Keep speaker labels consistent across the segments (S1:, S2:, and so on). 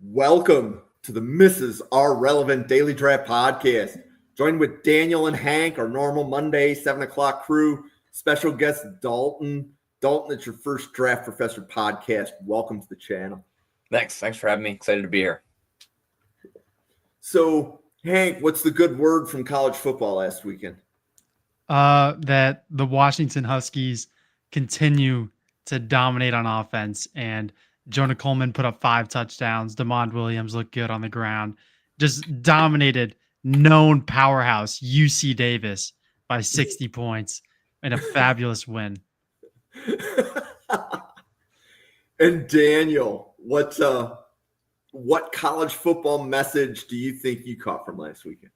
S1: Welcome to the Are Relevant Daily Draft Podcast. Joined with Daniel and Hank, our normal Monday 7 o'clock crew. Special guest Dalton. Dalton, it's your first Draft Professor podcast. Welcome to the channel.
S2: Thanks for having me. Excited to be here.
S1: So, Hank, what's the good word from college football last weekend?
S3: That the Washington Huskies continue to dominate on offense, and Jonah Coleman put up 5 touchdowns. Demond Williams looked good on the ground. Just dominated known powerhouse UC Davis by 60 points in a fabulous win.
S1: And Daniel, what college football message do you think you caught from last weekend?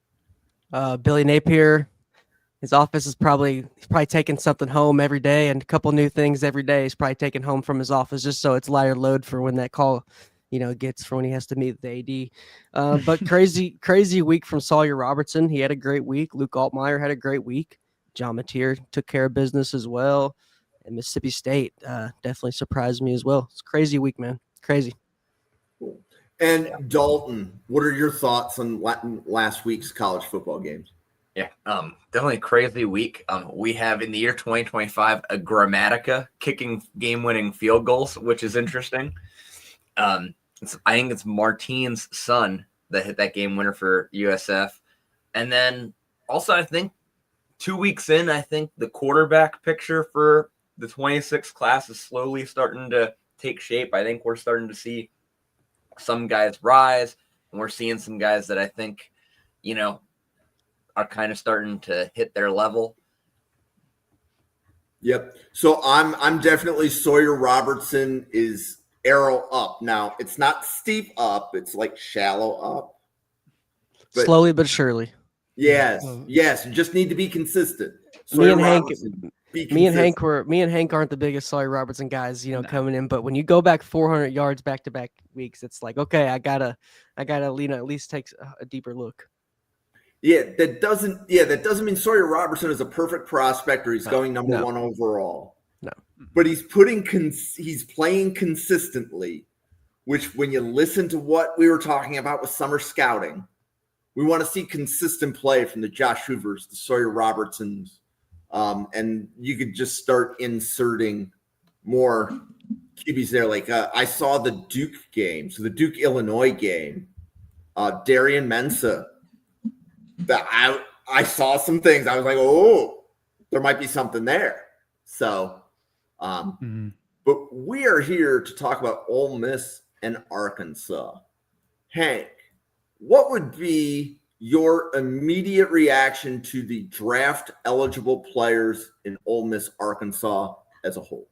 S4: Billy Napier, his office is probably taking something home every day, and a couple new things every day he's probably taking home from his office, just so it's lighter load for when that call, gets for when he has to meet the AD. But crazy week from Sawyer Robertson. He had a great week. Luke Altmaier had a great week. John Mateer took care of business as well. And Mississippi State definitely surprised me as well. It's a crazy week, man. Crazy.
S1: Cool. And Dalton, what are your thoughts on last week's college football games?
S2: Yeah, definitely a crazy week. We have in the year 2025 a Grammatica kicking game-winning field goals, which is interesting. I think it's Martine's son that hit that game winner for USF. And then also I think 2 weeks in, I think the quarterback picture for the 26 class is slowly starting to take shape. I think we're starting to see some guys rise, and we're seeing some guys that I think, are kind of starting to hit their level.
S1: Yep. So I'm definitely Sawyer Robertson is arrow up. Now, it's not steep up, it's like shallow up.
S4: But slowly but surely.
S1: Yes. You just need to be consistent.
S4: Me and Hank aren't the biggest Sawyer Robertson guys, coming in, but when you go back 400 yards back-to-back weeks, it's like, okay, I gotta at least take a deeper look.
S1: Yeah, that doesn't mean Sawyer Robertson is a perfect prospect or he's going number one overall.
S4: No.
S1: But he's playing consistently, which when you listen to what we were talking about with summer scouting, we want to see consistent play from the Josh Hoovers, the Sawyer Robertsons, and you could just start inserting more QBs there. Like I saw the Duke game, so the Duke-Illinois game, Darian Mensah. That I saw some things. I was like, oh, there might be something there. So, but we are here to talk about Ole Miss and Arkansas. Hank, what would be your immediate reaction to the draft eligible players in Ole Miss, Arkansas as a whole?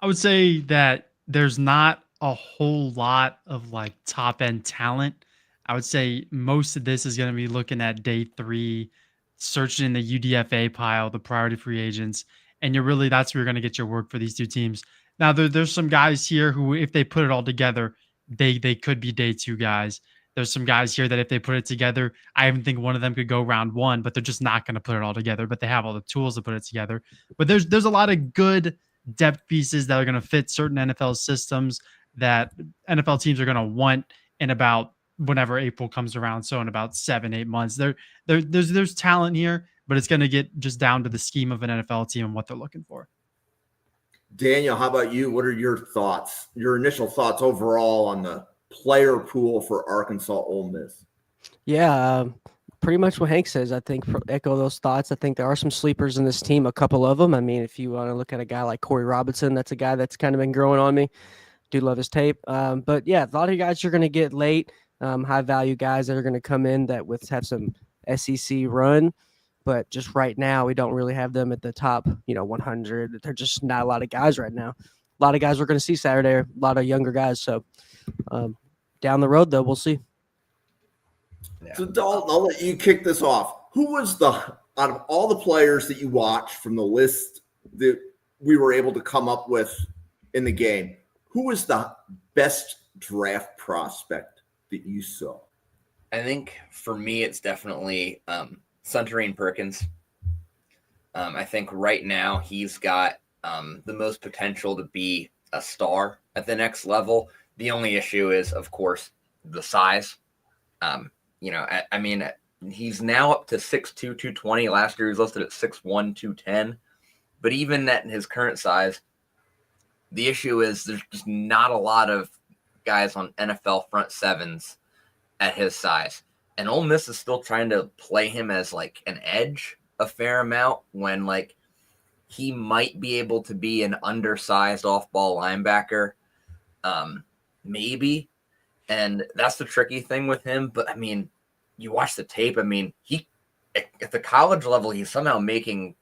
S3: I would say that there's not a whole lot of top end talent. I would say most of this is going to be looking at day 3, searching in the UDFA pile, the priority free agents, and that's where you're going to get your work for these 2 teams. Now, there's some guys here who, if they put it all together, they could be day 2 guys. There's some guys here that if they put it together, I even think one of them could go round 1, but they're just not going to put it all together. But they have all the tools to put it together. But there's a lot of good depth pieces that are going to fit certain NFL systems that NFL teams are going to want in about whenever April comes around. So in about 7-8 months, there's talent here, but it's going to get just down to the scheme of an NFL team and what they're looking for.
S1: Daniel, how about you? What are your thoughts, your initial thoughts overall on the player pool for Arkansas Ole Miss?
S4: Yeah, pretty much what Hank says. I think echo those thoughts. I think there are some sleepers in this team, a couple of them. I mean, if you want to look at a guy like Corey Robinson, that's a guy that's kind of been growing on me. Do love his tape. But yeah, a lot of guys you're going to get late. High value guys that are going to come in that have some SEC run, but just right now we don't really have them at the top 100. They're just not a lot of guys right now. A lot of guys we're going to see Saturday, a lot of younger guys. So down the road though, we'll see.
S1: Yeah. So Dalton, I'll let you kick this off. Who was out of all the players that you watched from the list that we were able to come up with in the game, who was the best draft prospect that you saw?
S2: I think for me, it's definitely Suntarine Perkins. I think right now he's got the most potential to be a star at the next level. The only issue is, of course, the size. I mean, he's now up to 6'2", 220. Last year he was listed at 6'1", 210. But even at his current size, the issue is there's just not a lot of guys on NFL front sevens at his size. And Ole Miss is still trying to play him as like an edge a fair amount when like he might be able to be an undersized off-ball linebacker, maybe. And that's the tricky thing with him. But I mean, you watch the tape. I mean, he at the college level, he's somehow making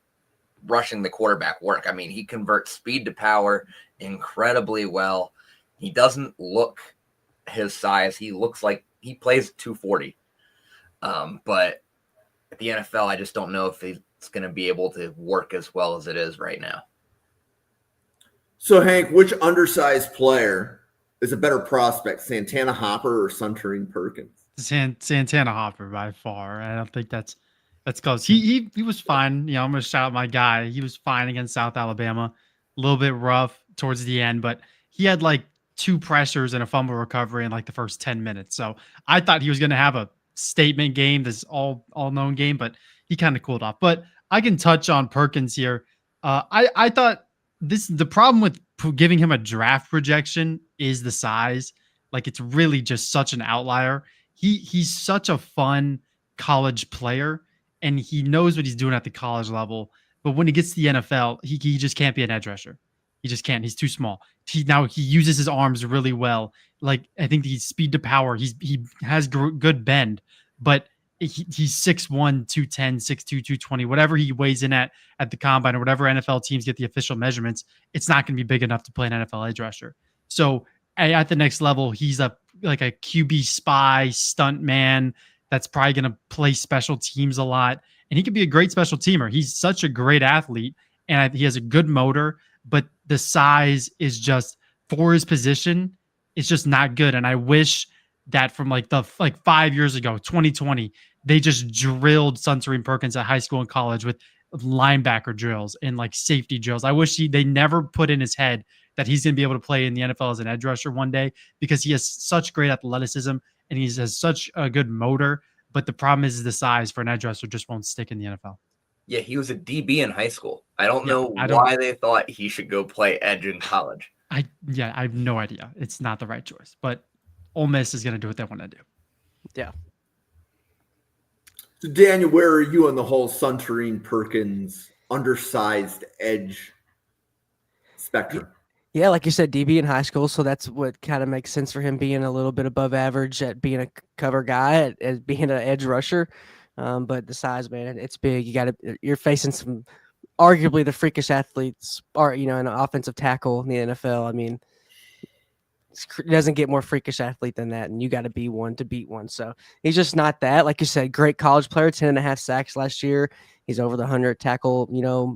S2: rushing the quarterback work. I mean, he converts speed to power incredibly well. He doesn't look his size. He looks like he plays 240. But at the NFL, I just don't know if it's going to be able to work as well as it is right now.
S1: So, Hank, which undersized player is a better prospect, Santana Hopper or Suntarine Perkins?
S3: Santana Hopper by far. I don't think that's close. He was fine. I'm going to shout out my guy. He was fine against South Alabama. A little bit rough towards the end, but he had like 2 pressures and a fumble recovery in like the first 10 minutes. So I thought he was going to have a statement game, this all-known game, but he kind of cooled off. But I can touch on Perkins here. I thought the problem with giving him a draft projection is the size. Like, it's really just such an outlier. He's such a fun college player, and he knows what he's doing at the college level. But when he gets to the NFL, he just can't be an edge rusher. He just can't. He's too small. He uses his arms really well. Like, I think he's speed to power. He has good bend, but he's 6'1", 210, 6'2", 220, whatever he weighs in at the combine, or whatever NFL teams get the official measurements, it's not going to be big enough to play an NFL edge rusher. So at the next level, he's like a QB spy stunt man that's probably going to play special teams a lot. And he could be a great special teamer. He's such a great athlete, and he has a good motor, but the size is just, for his position, it's just not good. And I wish that from like 5 years ago, 2020, they just drilled Suntarine Perkins at high school and college with linebacker drills and like safety drills. I wish they never put in his head that he's going to be able to play in the NFL as an edge rusher one day, because he has such great athleticism and he has such a good motor. But the problem is the size for an edge rusher just won't stick in the NFL.
S2: Yeah, he was a DB in high school. I don't know why they thought he should go play edge in college.
S3: I have no idea. It's not the right choice, but Ole Miss is going to do what they want to do.
S4: Yeah.
S1: So, Daniel, where are you on the whole Suntarine Perkins undersized edge spectrum?
S4: Yeah, like you said, DB in high school, so that's what kind of makes sense for him being a little bit above average at being a cover guy, at being an edge rusher. But the size, man, it's big. You're facing some arguably the freakish athletes, an offensive tackle in the NFL. I mean, it doesn't get more freakish athlete than that, and you got to be one to beat one. So he's just not that. Like you said, great college player, 10.5 sacks last year. He's over the 100 tackle,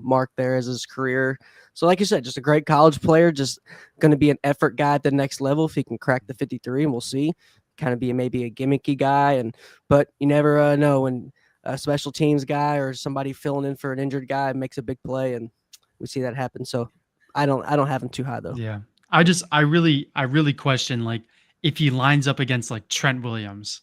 S4: mark there as his career. So like you said, just a great college player, just going to be an effort guy at the next level if he can crack the 53, and we'll see. Kind of be maybe a gimmicky guy, but you never know when a special teams guy or somebody filling in for an injured guy makes a big play, and we see that happen. So I don't have him too high though.
S3: Yeah. I really question, like, if he lines up against like Trent Williams,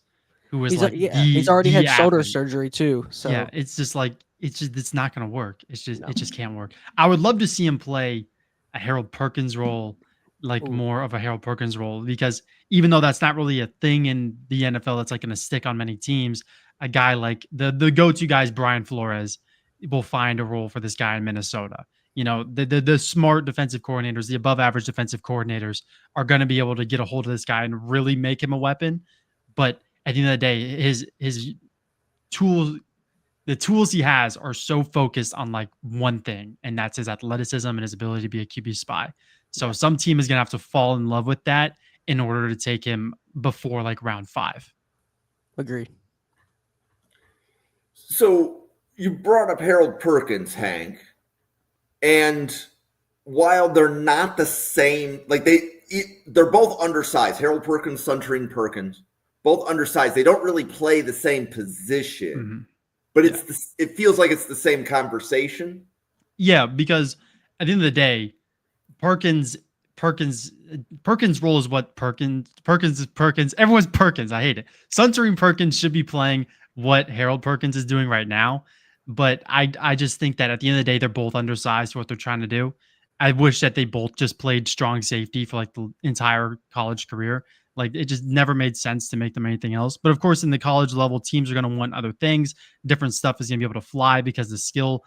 S3: who was
S4: he's already had shoulder surgery too. So
S3: yeah, it's just like, it's not going to work. It just can't work. I would love to see him play a Harold Perkins role, more of a Harold Perkins role, because even though that's not really a thing in the NFL, that's like going to stick on many teams. A guy like the go-to guys, Brian Flores, will find a role for this guy in Minnesota. The smart defensive coordinators, the above average defensive coordinators are going to be able to get a hold of this guy and really make him a weapon. But at the end of the day, his tools, the tools he has are so focused on like one thing, and that's his athleticism and his ability to be a QB spy. So some team is going to have to fall in love with that in order to take him before like round 5.
S4: Agreed.
S1: So you brought up Harold Perkins, Hank, and while they're not the same, like they're both undersized. Harold Perkins, Suntarine Perkins, both undersized. They don't really play the same position, but it feels like it's the same conversation.
S3: Yeah, because at the end of the day, Perkins Perkins' role is what Perkins is Perkins. Everyone's Perkins. I hate it. Suntory and Perkins should be playing what Harold Perkins is doing right now. But I just think that at the end of the day, they're both undersized for what they're trying to do. I wish that they both just played strong safety for like the entire college career. Like it just never made sense to make them anything else. But of course, in the college level, teams are going to want other things. Different stuff is going to be able to fly because the skill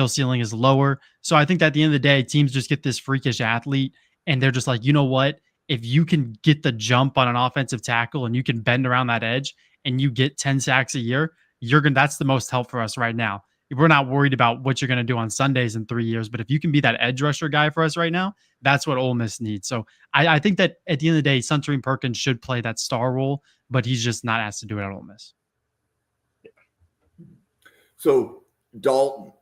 S3: ceiling is lower. So I think that at the end of the day, teams just get this freakish athlete and they're just like, you know what? If you can get the jump on an offensive tackle and you can bend around that edge and you get 10 sacks a year, that's the most help for us right now. We're not worried about what you're going to do on Sundays in 3 years, but if you can be that edge rusher guy for us right now, that's what Ole Miss needs. So I think that at the end of the day, Suntory Perkins should play that star role, but he's just not asked to do it at Ole Miss.
S1: So Dalton,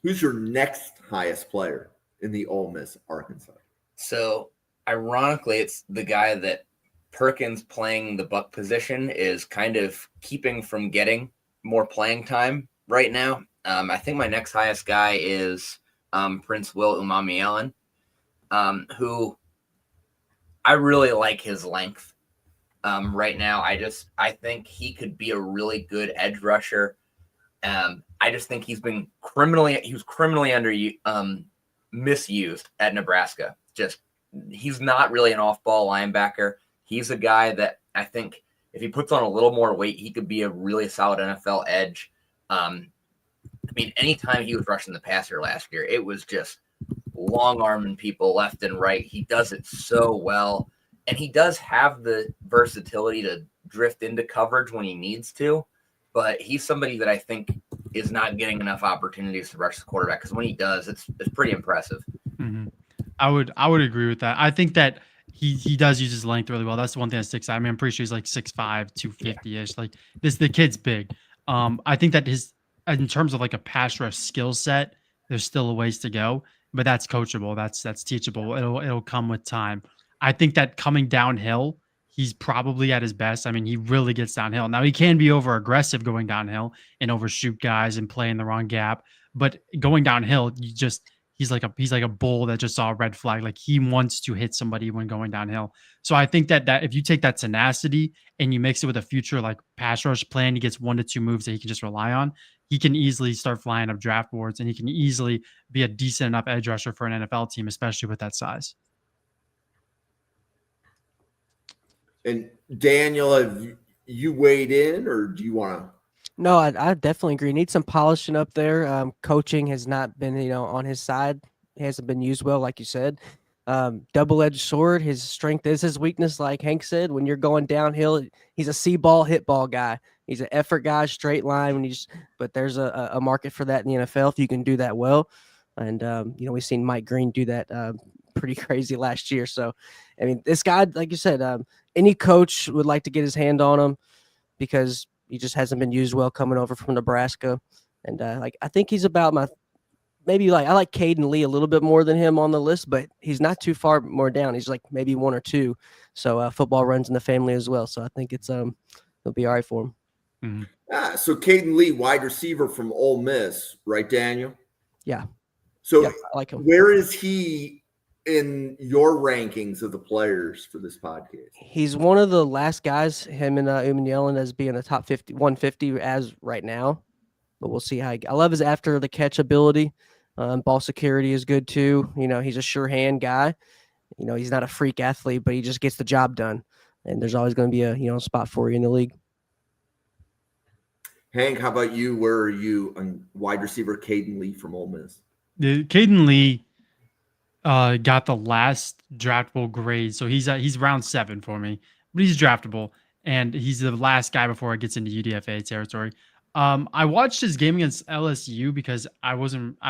S1: who's your next highest player in the Ole Miss-Arkansas?
S2: So ironically, it's the guy that Perkins playing the buck position is kind of keeping from getting more playing time right now. I think my next highest guy is Princewill Umanmielen, who I really like his length right now. I think he could be a really good edge rusher. I just think he was criminally misused at Nebraska. He's not really an off-ball linebacker. He's a guy that I think if he puts on a little more weight, he could be a really solid NFL edge. Anytime he was rushing the passer last year, it was just long-arming people left and right. He does it so well, and he does have the versatility to drift into coverage when he needs to, but he's somebody that I think is not getting enough opportunities to rush the quarterback, because when he does, it's pretty impressive.
S3: Mm-hmm. I would agree with that. I think that he does use his length really well. That's the one thing that sticks out. I'm pretty sure he's like 6'5", 250-ish. Yeah. Like the kid's big. I think that in terms of like a pass rush skill set, there's still a ways to go, but that's coachable. That's teachable. It'll come with time. I think that coming downhill, he's probably at his best. He really gets downhill. Now he can be over aggressive going downhill and overshoot guys and play in the wrong gap, but going downhill, he's like a bull that just saw a red flag. Like he wants to hit somebody when going downhill. So I think that if you take that tenacity and you mix it with a future like pass rush plan, he gets 1 to 2 moves that he can just rely on. He can easily start flying up draft boards, and he can easily be a decent enough edge rusher for an NFL team, especially with that size.
S1: And Daniel, have you weighed in, or do you want to?
S4: No, I definitely agree. Need some polishing up there. Coaching has not been, on his side. He hasn't been used well, like you said. Double-edged sword. His strength is his weakness, like Hank said. When you're going downhill, he's a see-ball, hit-ball guy. He's an effort guy, straight line. But there's a market for that in the NFL if you can do that well. And we've seen Mike Green do that pretty crazy last year. So, this guy, like you said, any coach would like to get his hand on him because he just hasn't been used well coming over from Nebraska. And I think he's about I like Cayden Lee a little bit more than him on the list, but he's not too far more down. He's like maybe 1 or 2. So football runs in the family as well. So I think it'll be all right for him.
S3: Mm-hmm.
S1: So Cayden Lee, wide receiver from Ole Miss, right, Daniel?
S4: Yeah.
S1: So
S4: I like him.
S1: Where is he in your rankings of the players for this podcast?
S4: He's one of the last guys, him and Umanmielen, as being the top 150 as right now. But we'll see how I love his after the catch ability. Ball security is good too. He's a sure hand guy. He's not a freak athlete, but he just gets the job done. And there's always going to be a spot for you in the league.
S1: Hank, how about you? Where are you on wide receiver Cayden Lee from Ole Miss?
S3: Cayden Lee got the last draftable grade, so he's round 7 for me, but he's draftable, and he's the last guy before it gets into UDFA territory. I watched his game against LSU because I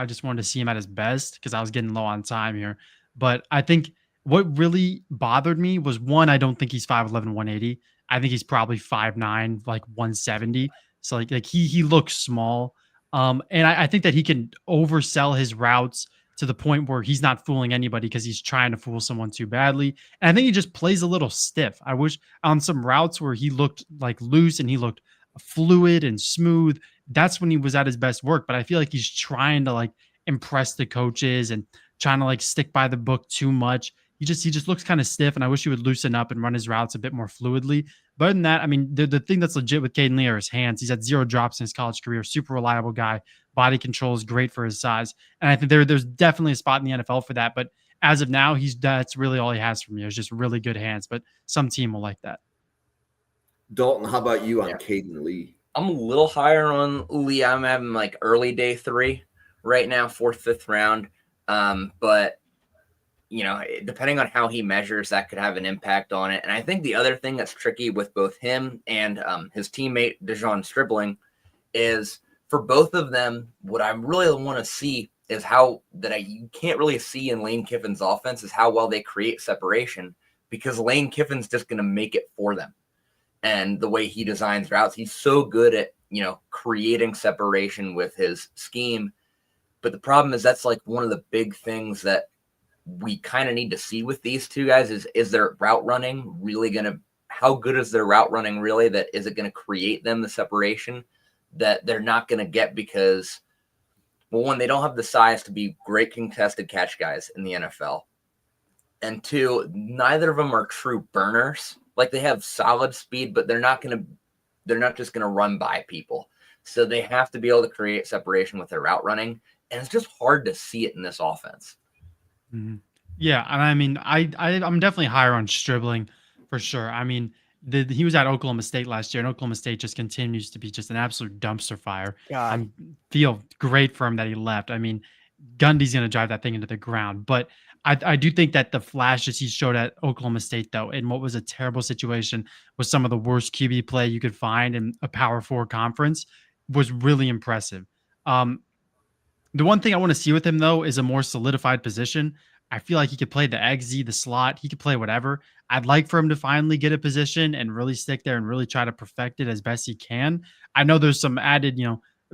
S3: just wanted to see him at his best because I was getting low on time here. But I think what really bothered me was, one, I don't think he's 5'11", 180. I think he's probably 5'9", like 170. So like he looks small. And I think that he can oversell his routes to the point where he's not fooling anybody because he's trying to fool someone too badly. And I think he just plays a little stiff. I wish on some routes where he looked like loose and he looked fluid and smooth, that's when he was at his best work. But I feel like he's trying to like impress the coaches and trying to like stick by the book too much. He just looks kind of stiff, and I wish he would loosen up and run his routes a bit more fluidly. But other than that, I mean, the thing that's legit with Cayden Lee are his hands. He's had 0 drops in his college career. Super reliable guy. Body control is great for his size, and I think there's definitely a spot in the NFL for that. But as of now, that's really all he has for me. Is just really good hands. But some team will like that.
S1: Dalton, how about you on Cayden Lee?
S2: I'm a little higher on Lee. I'm having like early day 3 right now, 4th, 5th round. But you know, depending on how he measures, that could have an impact on it. And I think the other thing that's tricky with both him and his teammate Dejon Stribling is for both of them, what I really want to see is how you can't really see in Lane Kiffin's offense is how well they create separation, because Lane Kiffin's just going to make it for them. And the way he designs routes, he's so good at, you know, creating separation with his scheme. But the problem is that's like one of the big things that we kind of need to see with these two guys is their route running really going to, how good is their route running really? That is it going to create them the separation that they're not going to get because, well, one, they don't have the size to be great contested catch guys in the NFL. And 2, neither of them are true burners. Like they have solid speed, but they're not just going to run by people. So they have to be able to create separation with their route running. And it's just hard to see it in this offense.
S3: Mm-hmm. Yeah, and I mean, I'm definitely higher on Stribling for sure. I mean, he was at Oklahoma State last year, and Oklahoma State just continues to be just an absolute dumpster fire. I feel great for him that he left. I mean, Gundy's going to drive that thing into the ground, but I do think that the flashes he showed at Oklahoma State, though, in what was a terrible situation with some of the worst QB play you could find in a Power 4 conference, was really impressive. The one thing I want to see with him, though, is a more solidified position. I feel like he could play the XZ, the slot. He could play whatever. I'd like for him to finally get a position and really stick there and really try to perfect it as best he can. I know there's some added,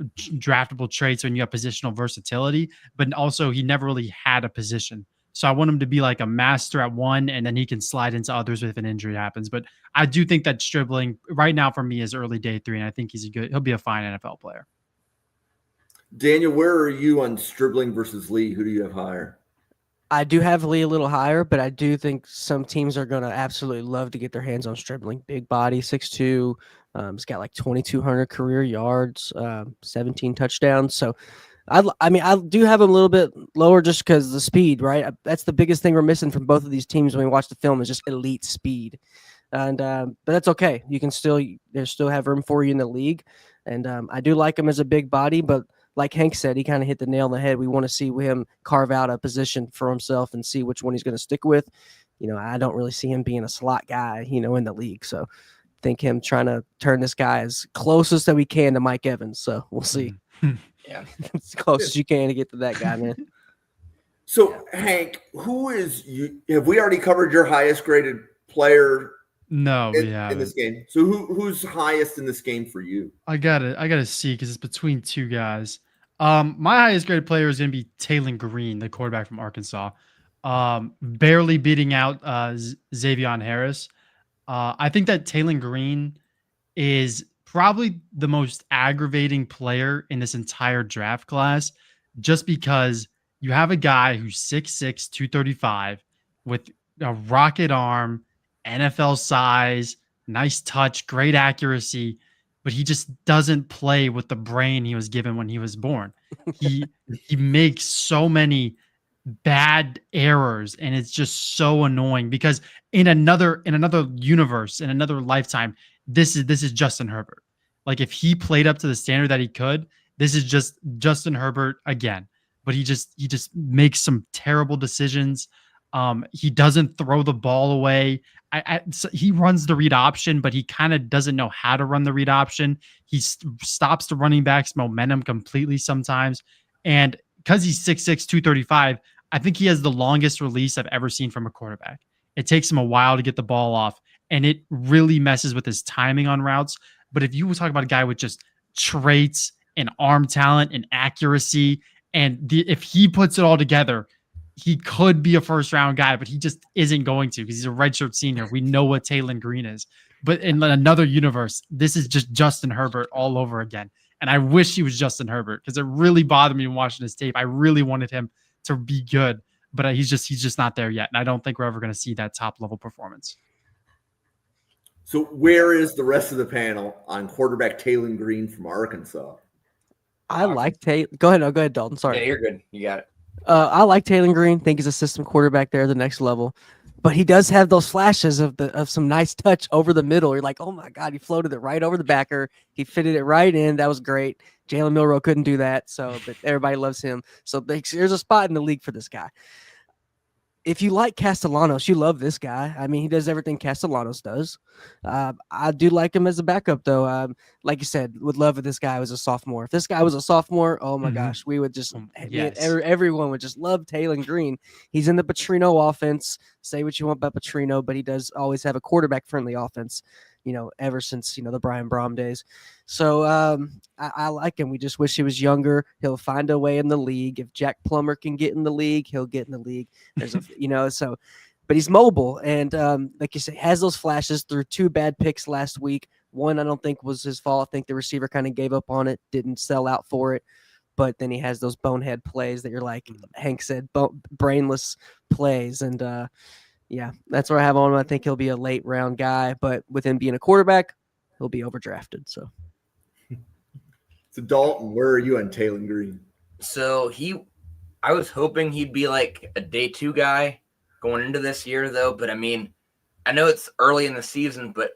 S3: draftable traits when you have positional versatility, but also he never really had a position. So I want him to be like a master at one, and then he can slide into others if an injury happens. But I do think that Stribling right now for me is early day 3, and I think he'll be a fine NFL player.
S1: Daniel, where are you on Stribling versus Lee? Who do you have higher?
S4: I do have Lee a little higher, but I do think some teams are going to absolutely love to get their hands on Stribling. Big body, 6'2". He's got like 2,200 career yards, 17 touchdowns. So, I do have him a little bit lower just because the speed, right? That's the biggest thing we're missing from both of these teams when we watch the film is just elite speed. And but that's okay. You can still have room for you in the league. And I do like him as a big body, but like Hank said, he kind of hit the nail on the head. We want to see him carve out a position for himself and see which one he's going to stick with. I don't really see him being a slot guy, in the league. So I think him trying to turn this guy as closest that we can to Mike Evans. So we'll see.
S2: Yeah.
S4: As close as you can to get to that guy, man.
S1: So, Hank, who is you? Have we already covered your highest graded player?
S3: No, we haven't.
S1: In this game. So who's highest in this game for you?
S3: I gotta see because it's between 2 guys. My highest graded player is gonna be Taylen Green, the quarterback from Arkansas. Barely beating out Xavian Hasz. I think that Taylen Green is probably the most aggravating player in this entire draft class, just because you have a guy who's 6'6", 235 with a rocket arm, NFL size, nice touch, great accuracy, but he just doesn't play with the brain he was given when he was born. He makes so many bad errors, and it's just so annoying because in another universe, in another lifetime, this is Justin Herbert. Like if he played up to the standard that he could, this is just Justin Herbert again. But he just makes some terrible decisions. He doesn't throw the ball away. So he runs the read option, but he kind of doesn't know how to run the read option. He stops the running back's momentum completely sometimes. And because he's 6'6", 235, I think he has the longest release I've ever seen from a quarterback. It takes him a while to get the ball off, and it really messes with his timing on routes. But if you talk about a guy with just traits and arm talent and accuracy, and if he puts it all together, he could be a first-round guy, but he just isn't going to because he's a redshirt senior. We know what Taylen Green is. But in another universe, this is just Justin Herbert all over again. And I wish he was Justin Herbert because it really bothered me watching his tape. I really wanted him to be good. but he's just not there yet. And I don't think we're ever going to see that top level performance.
S1: So where is the rest of the panel on quarterback Taylen Green from Arkansas?
S4: I like Taylen. Go ahead. No, go ahead, Dalton. Sorry.
S2: Yeah, you're good. You got it.
S4: I like Taylen Green. Think he's a system quarterback there at the next level. But he does have those flashes of some nice touch over the middle. You're like, oh my God, he floated it right over the backer. He fitted it right in. That was great. Jalen Milroe couldn't do that. But everybody loves him. So there's a spot in the league for this guy. If you like Castellanos, you love this guy. I mean, he does everything Castellanos does. I do like him as a backup, though. Like you said, would love if this guy was a sophomore. If this guy was a sophomore, oh my gosh, we would just everyone would just love Taylen Green. He's in the Petrino offense. Say what you want about Petrino, but he does always have a quarterback-friendly offense. Ever since the Brian Brom days. So I like him. We just wish he was younger. He'll find a way in the league. If Jack Plummer can get in the league, he'll get in the league. There's but he's mobile and like you say, has those flashes through 2 bad picks last week. One I don't think was his fault. I think the receiver kind of gave up on it, didn't sell out for it. But then he has those bonehead plays that you're like Hank said, brainless plays and. Yeah, that's where I have on him. I think he'll be a late round guy, but with him being a quarterback, he'll be overdrafted. So
S1: Dalton, where are you on Taylen Green?
S2: So I was hoping he'd be like a day 2 guy going into this year, though. But I mean, I know it's early in the season, but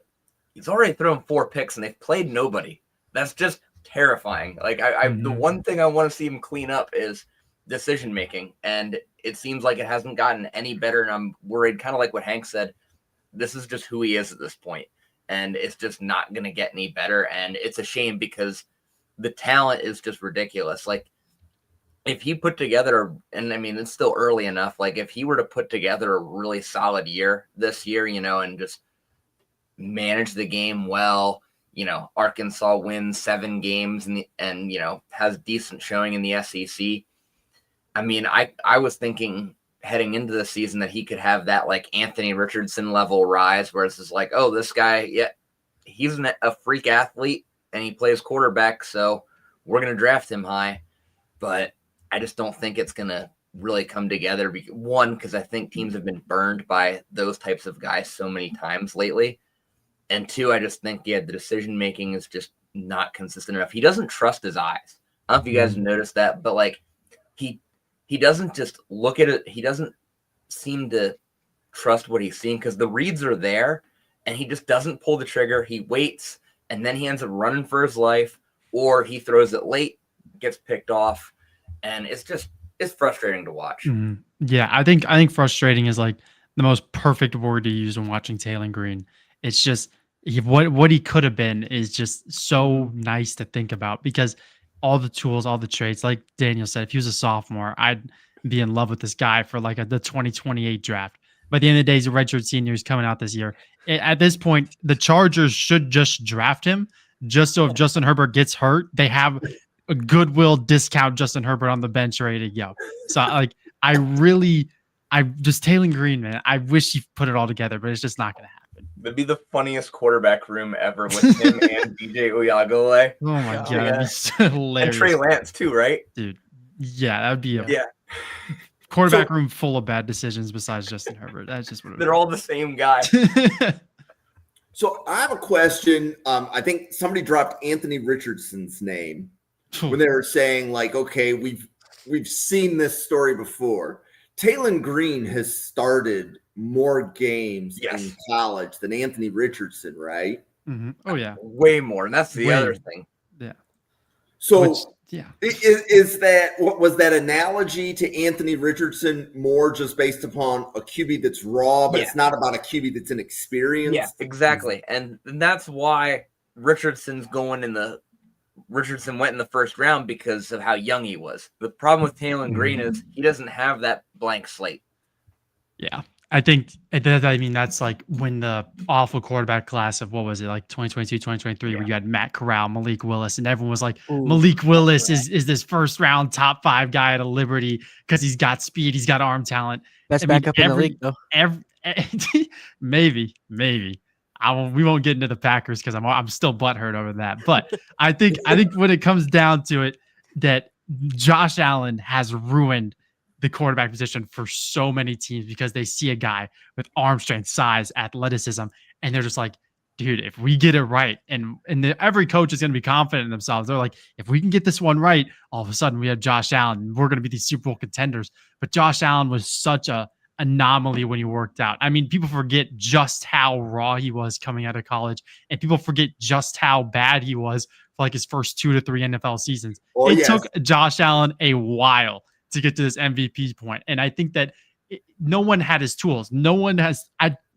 S2: he's already thrown 4 picks and they've played nobody. That's just terrifying. Like the one thing I want to see him clean up is decision making, and it seems like it hasn't gotten any better, and I'm worried, kind of like what Hank said, this is just who he is at this point, and it's just not going to get any better, and it's a shame because the talent is just ridiculous. Like, if he put together, and I mean, it's still early enough, like, if he were to put together a really solid year this year, and just manage the game well, Arkansas wins 7 games and has decent showing in the SEC. I mean, I was thinking heading into the season that he could have that like Anthony Richardson level rise where it's just like, oh, this guy, yeah, he's a freak athlete and he plays quarterback, so we're going to draft him high. But I just don't think it's going to really come together. One, because I think teams have been burned by those types of guys so many times lately. And 2, I just think, the decision-making is just not consistent enough. He doesn't trust his eyes. I don't know if you guys have noticed that, but like he doesn't just look at it. He doesn't seem to trust what he's seeing because the reads are there and he just doesn't pull the trigger. He waits and then he ends up running for his life, or he throws it late, gets picked off. And it's frustrating to watch.
S3: Yeah. I think frustrating is like the most perfect word to use when watching Taylen Green. It's just what he could have been is just so nice to think about because all the tools, all the traits, like Daniel said, if he was a sophomore, I'd be in love with this guy for like the 2028 draft. By the end of the day, he's a redshirt senior. He's coming out this year. At this point, the Chargers should just draft him just so if Justin Herbert gets hurt, they have a goodwill discount Justin Herbert on the bench ready to go. So like, I just Taylen Green, man, I wish he put it all together, but it's just not going to happen.
S2: That'd be the funniest quarterback room ever with him and DJ Uyagale.
S3: Oh my God. That'd be so hilarious.
S2: And Trey Lance too, right?
S3: Dude. Yeah, that would be a quarterback room full of bad decisions besides Justin Herbert. That's just what
S2: they're all the same guy.
S1: So I have a question. I think somebody dropped Anthony Richardson's name when they were saying like, okay, we've seen this story before. Taylen Green has started more games in college than Anthony Richardson, right?
S3: Mm-hmm. Oh yeah,
S2: way more, and that's the other thing.
S3: Yeah.
S1: So is that what was that analogy to Anthony Richardson more just based upon a QB that's raw, but it's not about a QB that's inexperienced?
S2: Yeah, exactly, and that's why Richardson went in the first round because of how young he was. The problem with Taylen Green is he doesn't have that blank slate.
S3: Yeah. I think that's like when the awful quarterback class of what was it, like 2022, 2023, where you had Matt Corral, Malik Willis, and everyone was like, Malik Willis is this first round top 5 guy at a Liberty because he's got speed, he's got arm talent.
S4: Best backup in the league, though.
S3: Maybe. We won't get into the Packers because I'm still butthurt over that. But I think when it comes down to it, that Josh Allen has ruined the quarterback position for so many teams because they see a guy with arm strength, size, athleticism, and they're just like, dude, if we get it right, and every coach is going to be confident in themselves. They're like, if we can get this one right, all of a sudden we have Josh Allen, and we're going to be these Super Bowl contenders. But Josh Allen was such a anomaly when he worked out. I mean, people forget just how raw he was coming out of college, and people forget just how bad he was for like his first 2 to 3 NFL seasons. It took Josh Allen a while to get to this MVP point. And I think that no one had his tools. No one has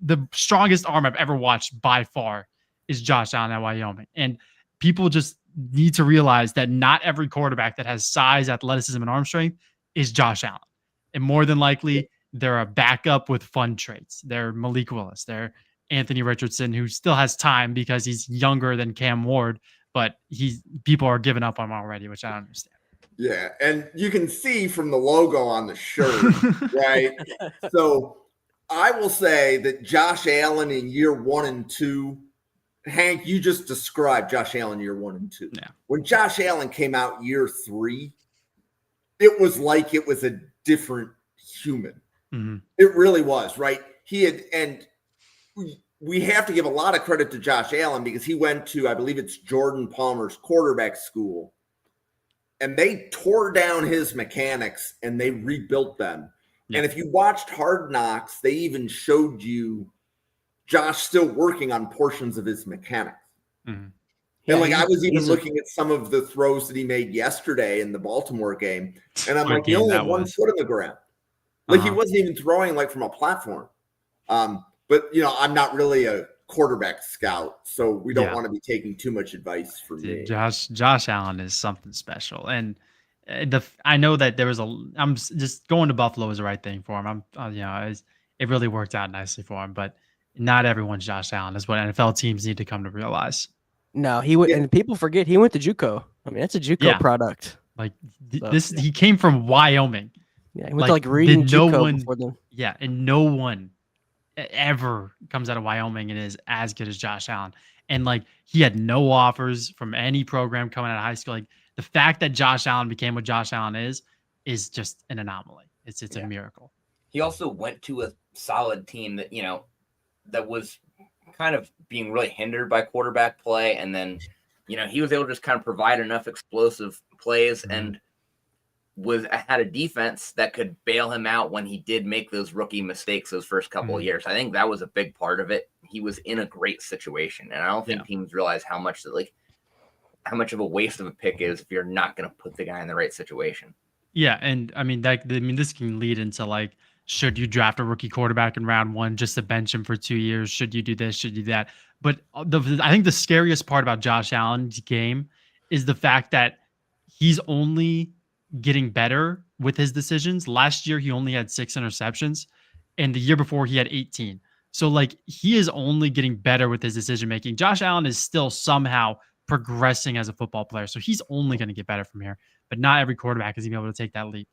S3: the strongest arm I've ever watched by far is Josh Allen at Wyoming. And people just need to realize that not every quarterback that has size, athleticism, and arm strength is Josh Allen. And more than likely, they're a backup with fun traits. They're Malik Willis. They're Anthony Richardson, who still has time because he's younger than Cam Ward, but people are giving up on him already, which I don't understand.
S1: Yeah, and you can see from the logo on the shirt, right? So I will say that Josh Allen in year 1 and 2, Hank, you just described Josh Allen year 1 and 2.
S3: Yeah.
S1: When Josh Allen came out year 3, it was like it was a different human.
S3: Mm-hmm.
S1: It really was, right? And we have to give a lot of credit to Josh Allen because he went to, I believe it's Jordan Palmer's quarterback school, and they tore down his mechanics and they rebuilt them. Yeah. And if you watched Hard Knocks, they even showed you Josh still working on portions of his mechanics.
S3: Mm-hmm.
S1: And like I was even looking at some of the throws that he made yesterday in the Baltimore game, and I'm like, he only had one foot on the ground. Like he wasn't even throwing like from a platform. But I'm not really a quarterback scout, so we don't want to be taking too much advice from me.
S3: Josh Allen is something special, and I know that I'm just going to Buffalo is the right thing for him. It really worked out nicely for him, but not everyone's Josh Allen is what NFL teams need to come to realize.
S4: No, he went, and people forget he went to JUCO. I mean, that's a JUCO product.
S3: Like he came from Wyoming.
S4: Yeah, he went to like reading JUCO before them.
S3: Yeah, and no one ever comes out of Wyoming and is as good as Josh Allen. And like he had no offers from any program coming out of high school. Like the fact that Josh Allen became what Josh Allen is just an anomaly. It's a miracle.
S2: He also went to a solid team that, that was kind of being really hindered by quarterback play. And then, he was able to just kind of provide enough explosive plays and had a defense that could bail him out when he did make those rookie mistakes those first couple of years. I think that was a big part of it. He was in a great situation. And I don't think teams realize how much of a waste of a pick is if you're not going to put the guy in the right situation. Yeah.
S3: And this can lead into like, should you draft a rookie quarterback in round 1 just to bench him for 2 years? Should you do this? Should you do that? But I think the scariest part about Josh Allen's game is the fact that he's only getting better with his decisions. Last year, he only had 6 interceptions, and the year before he had 18. So like he is only getting better with his decision making. Josh Allen is still somehow progressing as a football player. So he's only going to get better from here, but not every quarterback is going to be able to take that leap.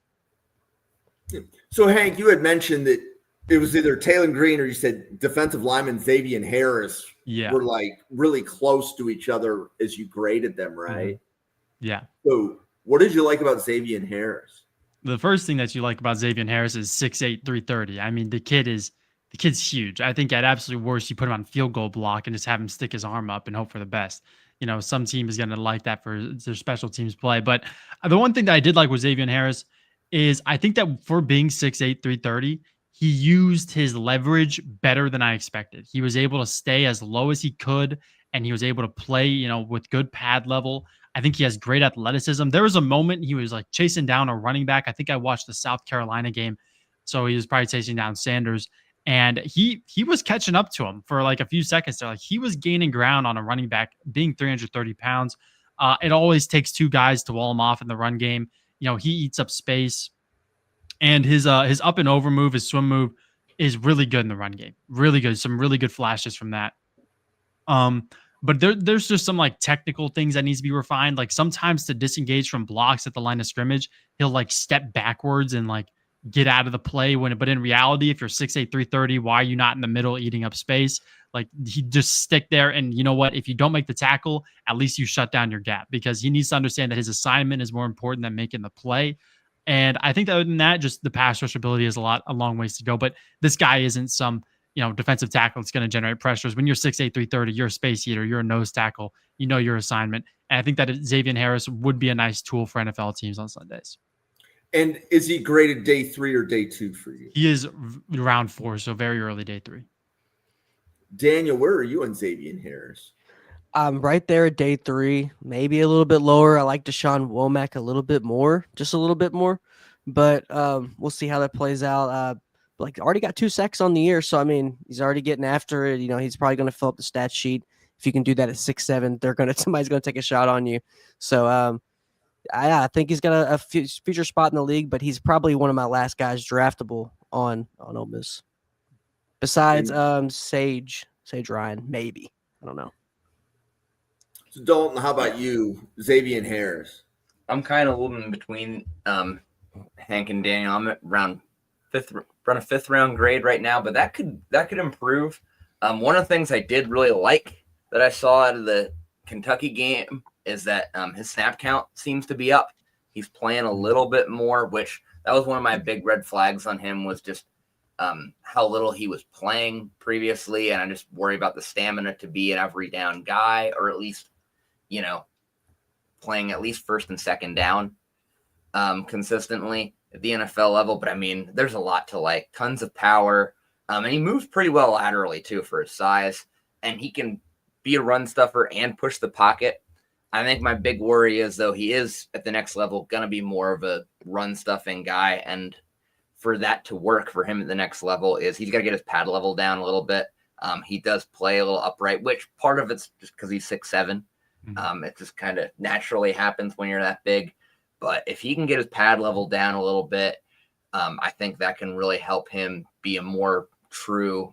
S1: So, Hank, you had mentioned that it was either Taylen Green or you said defensive lineman Xavian Harris were like really close to each other as you graded them, right?
S3: Mm-hmm. Yeah.
S1: So what did you like about Xavian Harris?
S3: The first thing that you like about Xavian Harris is 6'8", 330. I mean, the kid's huge. I think at absolute worst, you put him on field goal block and just have him stick his arm up and hope for the best. Some team is going to like that for their special teams play. But the one thing that I did like with Xavian Harris is I think that for being 6'8", 330, he used his leverage better than I expected. He was able to stay as low as he could, and he was able to play, with good pad level. I think he has great athleticism. There was a moment he was like chasing down a running back. I think I watched the South Carolina game, so he was probably chasing down Sanders, and he was catching up to him for like a few seconds there. Like he was gaining ground on a running back, being 330 pounds. It always takes 2 guys to wall him off in the run game. He eats up space, and his up and over move, his swim move is really good in the run game. Really good. Some really good flashes from that. But there's just some like technical things that needs to be refined. Like sometimes to disengage from blocks at the line of scrimmage, he'll like step backwards and like get out of the play but in reality, if you're 6'8", 330, why are you not in the middle eating up space? Like he just stick there. And you know what? If you don't make the tackle, at least you shut down your gap, because he needs to understand that his assignment is more important than making the play. And I think that other than that, just the pass rush ability is a long ways to go. But this guy isn't some, defensive tackle that's going to generate pressures. When you're 6'8", 330, you're a space eater, you're a nose tackle, you know your assignment. And I think that Xavian Harris would be a nice tool for NFL teams on Sundays.
S1: And is he graded day 3 or day 2 for you?
S3: He is round 4, so very early day 3.
S1: Daniel, where are you on Xavian Harris?
S4: I'm right there at day 3, maybe a little bit lower. I like Deshaun Womack a little bit more, just a little bit more. But we'll see how that plays out. Already got 2 sacks on the year, so I mean he's already getting after it. He's probably going to fill up the stat sheet. If you can do that at 6'7", somebody's going to take a shot on you. So I think he's got a future spot in the league, but he's probably one of my last guys draftable on Ole Miss. Besides Sage Ryan, maybe. I don't know.
S1: So Dalton, how about you, Xavian Harris?
S2: I'm kind of living in between Hank and Daniel. I'm at around a 5th round grade right now, but that could improve. One of the things I did really like that I saw out of the Kentucky game is that his snap count seems to be up. He's playing a little bit more, which that was one of my big red flags on him, was just how little he was playing previously. And I just worry about the stamina to be an every down guy, or at least, playing at least first and second down consistently at the NFL level. But I mean, there's a lot to like. Tons of power. And he moves pretty well laterally too for his size, and he can be a run stuffer and push the pocket. I think my big worry is, though, he is at the next level going to be more of a run stuffing guy. And for that to work for him at the next level is he's got to get his pad level down a little bit. He does play a little upright, which part of it's just because he's 6'7". It just kind of naturally happens when you're that big. But if he can get his pad level down a little bit, I think that can really help him be a more true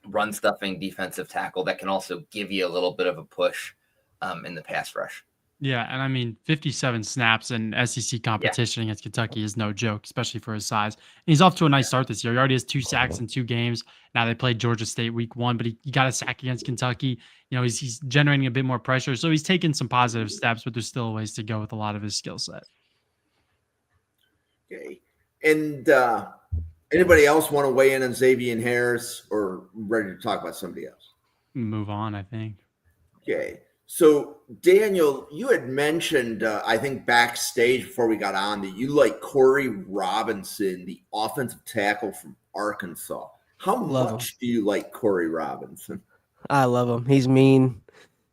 S2: run stuffing defensive tackle that can also give you a little bit of a push in the pass rush.
S3: Yeah, and I mean, 57 snaps in SEC competition against Kentucky is no joke, especially for his size. And he's off to a nice start this year. He already has 2 sacks in 2 games. Now they played Georgia State week 1, but he got a sack against Kentucky. He's generating a bit more pressure. So he's taken some positive steps, but there's still a ways to go with a lot of his skill set.
S1: Okay. And anybody else want to weigh in on Xavian Harris, or ready to talk about somebody else?
S3: Move on, I think.
S1: Okay. So, Daniel, you had mentioned, I think backstage before we got on, that you like Corey Robinson, the offensive tackle from Arkansas. How much do you like Corey Robinson?
S4: I love him. He's mean.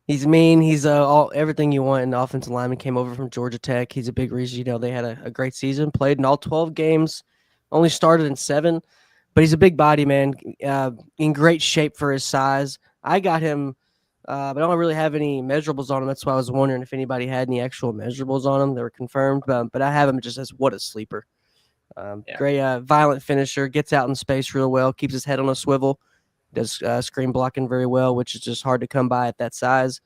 S4: He's everything you want in the offensive lineman. Came over from Georgia Tech. He's a big reason. They had a great season. Played in all 12 games. Only started in 7. But he's a big body, man. In great shape for his size. I got him. But I don't really have any measurables on him. That's why I was wondering if anybody had any actual measurables on him that were confirmed. But I have him just as what a sleeper. Great violent finisher. Gets out in space real well. Keeps his head on a swivel. Does screen blocking very well, which is just hard to come by at that size.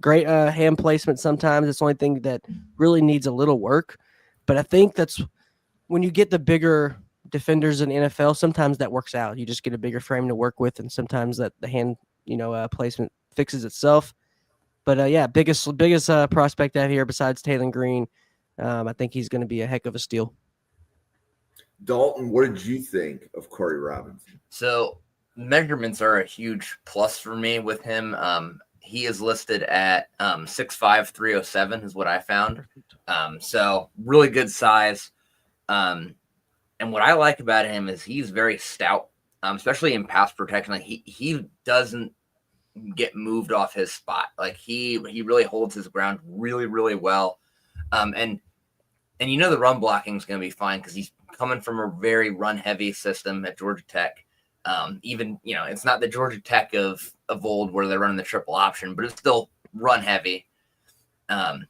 S4: Great hand placement sometimes. It's the only thing that really needs a little work. But I think that's when you get the bigger defenders in the NFL, sometimes that works out. You just get a bigger frame to work with, and sometimes that the hand placement fixes itself. But biggest prospect out here besides Taylen Green. I think he's going to be a heck of a steal.
S1: Dalton, what did you think of Corey Robinson?
S2: So measurements are a huge plus for me with him. He is listed at 6'5", 307 is what I found. So really good size. And what I like about him is he's very stout. Especially in pass protection, like he doesn't get moved off his spot. Like he really holds his ground really, really well. And the run blocking is going to be fine because he's coming from a very run heavy system at Georgia Tech. It's not the Georgia Tech of old where they're running the triple option, but it's still run heavy. And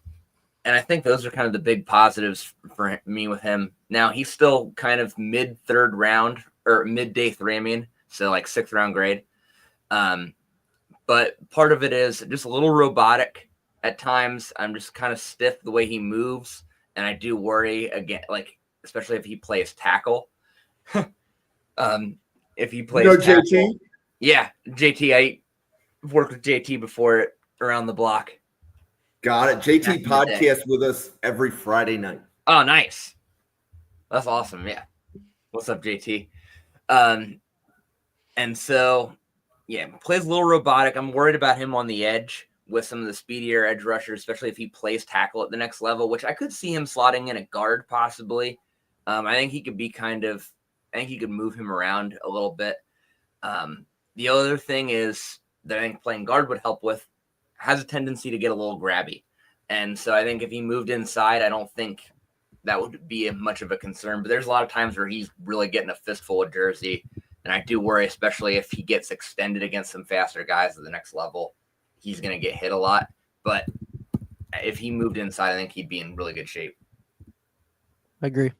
S2: I think those are kind of the big positives for me with him. Now he's still kind of mid 3rd round. Or mid day 3, so like 6th round grade. But part of it is just a little robotic at times. I'm just kind of stiff the way he moves, and I do worry again, like especially if he plays tackle. If he plays tackle,
S1: JT?
S2: Yeah, JT. I worked with JT before around the block.
S1: Got it. JT
S2: Back in the day.
S1: podcast with us every Friday night.
S2: Oh, nice. That's awesome. Yeah. What's up, JT? And so, yeah, plays a little robotic. I'm worried about him on the edge with some of the speedier edge rushers, especially if he plays tackle at the next level, which I could see him slotting in a guard possibly. I think he could be I think he could move him around a little bit. The other thing is that I think playing guard would help with, has a tendency to get a little grabby. And so I think if he moved inside, I don't think that would be much of a concern. But there's a lot of times where he's really getting a fistful of jersey. And I do worry, especially if he gets extended against some faster guys at the next level, he's going to get hit a lot. But if he moved inside, I think he'd be in really good shape.
S4: I agree.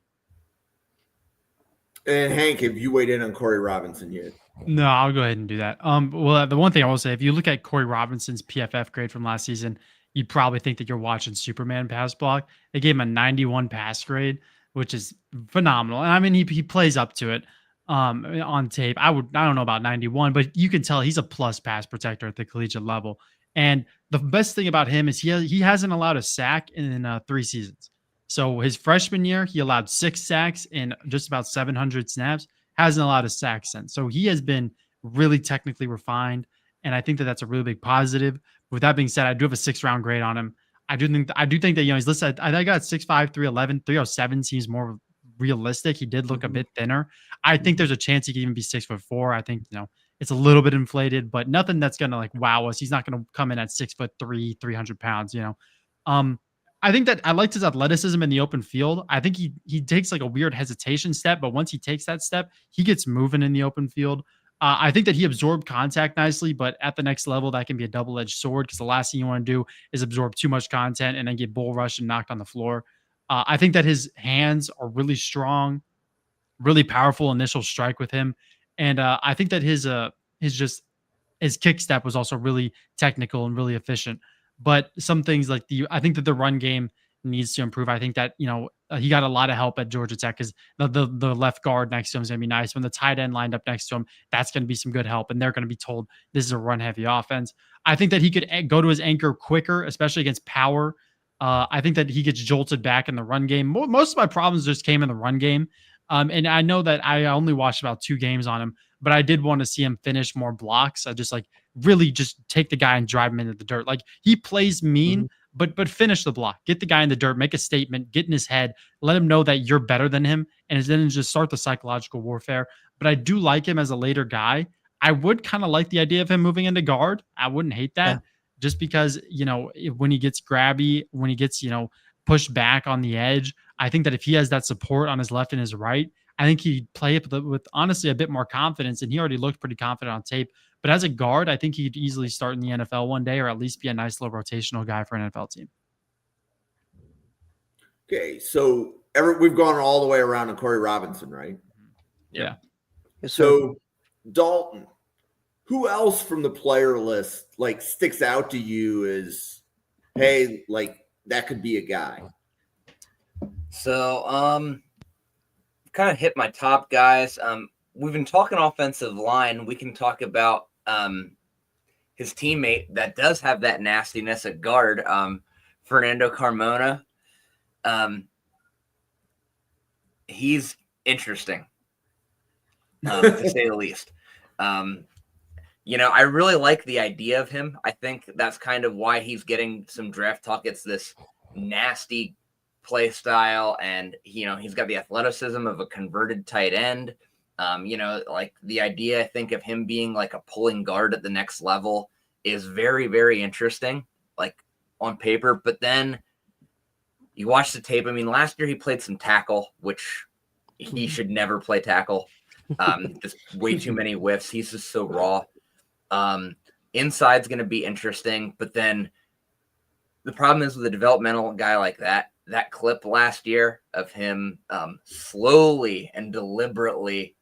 S1: And Hank, have you weighed in on Corey Robinson yet?
S3: No, I'll go ahead and do that. Well, the one thing I will say, if you look at Corey Robinson's PFF grade from last season, you'd probably think that you're watching Superman pass block. They gave him a 91 pass grade, which is phenomenal. And I mean, he plays up to it on tape. I don't know about 91, but you can tell he's a plus pass protector at the collegiate level. And the best thing about him is he hasn't allowed a sack in 3 seasons. So his freshman year, he allowed 6 sacks in just about 700 snaps. Hasn't allowed a sack since. So he has been really technically refined. And I think that that's a really big positive. With that being said, I do have a 6th round grade on him. I do think that, he's listed. I got 6'5", 311, 307 seems more realistic. He did look a bit thinner. I think there's a chance he could even be 6'4". I think, it's a little bit inflated, but nothing that's going to wow us. He's not going to come in at 6'3", 300 pounds, I think that I liked his athleticism in the open field. I think he takes like a weird hesitation step, but once he takes that step, he gets moving in the open field. I think that he absorbed contact nicely, but at the next level, that can be a double-edged sword because the last thing you want to do is absorb too much content and then get bull rushed and knocked on the floor. I think that his hands are really strong, really powerful initial strike with him. And I think that his kick step was also really technical and really efficient. But some things like I think that the run game needs to improve. I think that, he got a lot of help at Georgia Tech because the left guard next to him is going to be nice. When the tight end lined up next to him, that's going to be some good help. And they're going to be told this is a run heavy offense. I think that he could go to his anchor quicker, especially against power. I think that he gets jolted back in the run game. Most of my problems just came in the run game. And I know that I only watched about 2 games on him, but I did want to see him finish more blocks. I just really just take the guy and drive him into the dirt. Like he plays mean, but finish the block, get the guy in the dirt, make a statement, get in his head, let him know that you're better than him. And then just start the psychological warfare. But I do like him as a later guy. I would kind of like the idea of him moving into guard. I wouldn't hate that just because, when he gets grabby, when he gets, pushed back on the edge, I think that if he has that support on his left and his right, I think he'd play it with honestly a bit more confidence. And he already looked pretty confident on tape. But as a guard, I think he'd easily start in the NFL one day or at least be a nice little rotational guy for an NFL team.
S1: Okay, so we've gone all the way around to Corey Robinson, right?
S3: Yeah.
S1: So, Dalton, who else from the player list sticks out to you as, hey, that could be a guy?
S2: So, kind of hit my top guys. We've been talking offensive line. We can talk about his teammate that does have that nastiness at guard, Fernando Carmona. He's interesting, to say the least. I really like the idea of him. I think that's kind of why he's getting some draft talk. It's this nasty play style, and he's got the athleticism of a converted tight end. The idea, I think, of him being like a pulling guard at the next level is very, very interesting, on paper. But then you watch the tape. I mean, last year he played some tackle, which he should never play tackle. Just way too many whiffs. He's just so raw. Inside's going to be interesting, but then the problem is with a developmental guy like that clip last year of him slowly and deliberately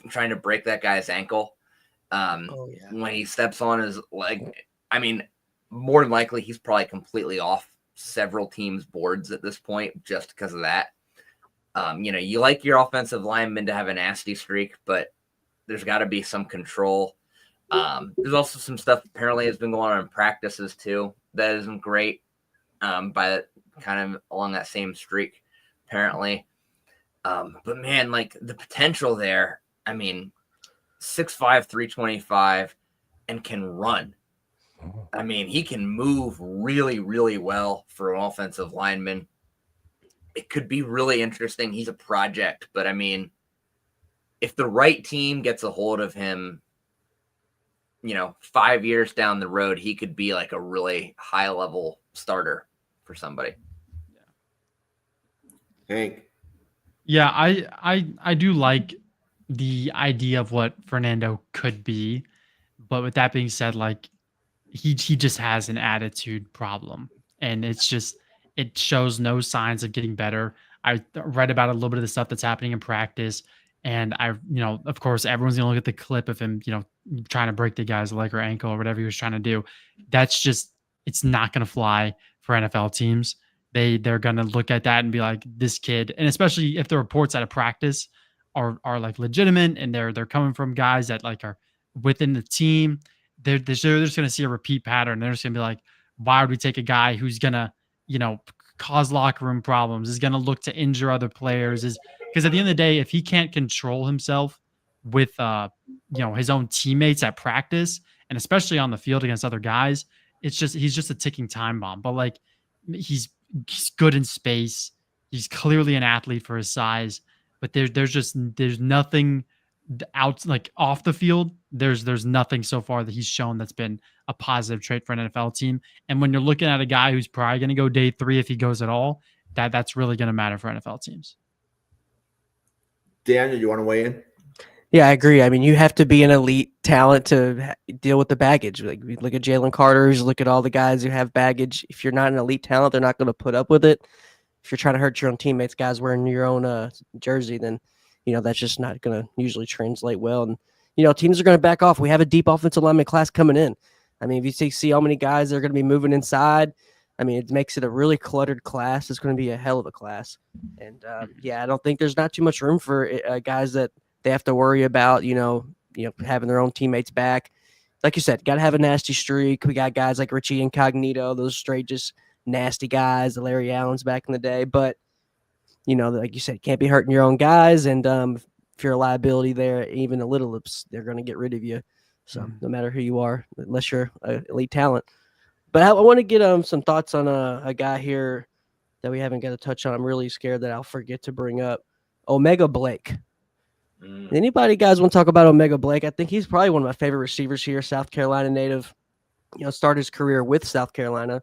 S2: trying to break that guy's ankle when he steps on his leg. I mean, more than likely, he's probably completely off several teams' boards at this point just because of that. You like your offensive lineman to have a nasty streak, but there's got to be some control. There's also some stuff apparently has been going on in practices too that isn't great. By kind of along that same streak, apparently. But man, like the potential there. I mean, 6'5", 325, and can run. I mean, he can move really, really well for an offensive lineman. It could be really interesting. He's a project, but I mean, if the right team gets a hold of him, 5 years down the road, he could be like a really high level starter for somebody.
S1: Hank.
S3: Yeah, I do like the idea of what Fernando could be, but with that being said, like he just has an attitude problem, and it shows no signs of getting better. I read about a little bit of the stuff that's happening in practice, and of course, everyone's gonna look at the clip of him, trying to break the guy's leg or ankle or whatever he was trying to do. That's just it's not gonna fly for NFL teams. They're gonna look at that and be like, this kid, and especially if the reports out of practice are like legitimate and they're coming from guys that like are within the team, they're just gonna see a repeat pattern. They're just gonna be like, why would we take a guy who's gonna, cause locker room problems, is gonna look to injure other players, is because at the end of the day, if he can't control himself with his own teammates at practice and especially on the field against other guys, he's just a ticking time bomb. But like he's good in space. He's clearly an athlete for his size, but there's nothing out like off the field. There's nothing so far that he's shown that's been a positive trait for an NFL team. And when you're looking at a guy who's probably going to go day 3 if he goes at all, that's really going to matter for NFL teams.
S1: Daniel, you want to weigh in?
S4: Yeah, I agree. I mean, you have to be an elite talent to deal with the baggage. Like, we look at Jalen Carter, look at all the guys who have baggage. If you're not an elite talent, they're not going to put up with it. If you're trying to hurt your own teammates, guys wearing your own jersey, then, that's just not going to usually translate well. And, teams are going to back off. We have a deep offensive lineman class coming in. I mean, if you see how many guys are going to be moving inside, I mean, it makes it a really cluttered class. It's going to be a hell of a class. And, I don't think there's not too much room for guys that they have to worry about, having their own teammates back. Like you said, got to have a nasty streak. We got guys like Richie Incognito, those straight just nasty guys, the Larry Allens back in the day. But, like you said, can't be hurting your own guys. And if you're a liability there, even a little, they're going to get rid of you. So no matter who you are, unless you're an elite talent. But I want to get some thoughts on a guy here that we haven't got to touch on. I'm really scared that I'll forget to bring up Omega Blake. Anybody guys want to talk about Omega Blake? I think he's probably one of my favorite receivers here, South Carolina native. Started his career with South Carolina.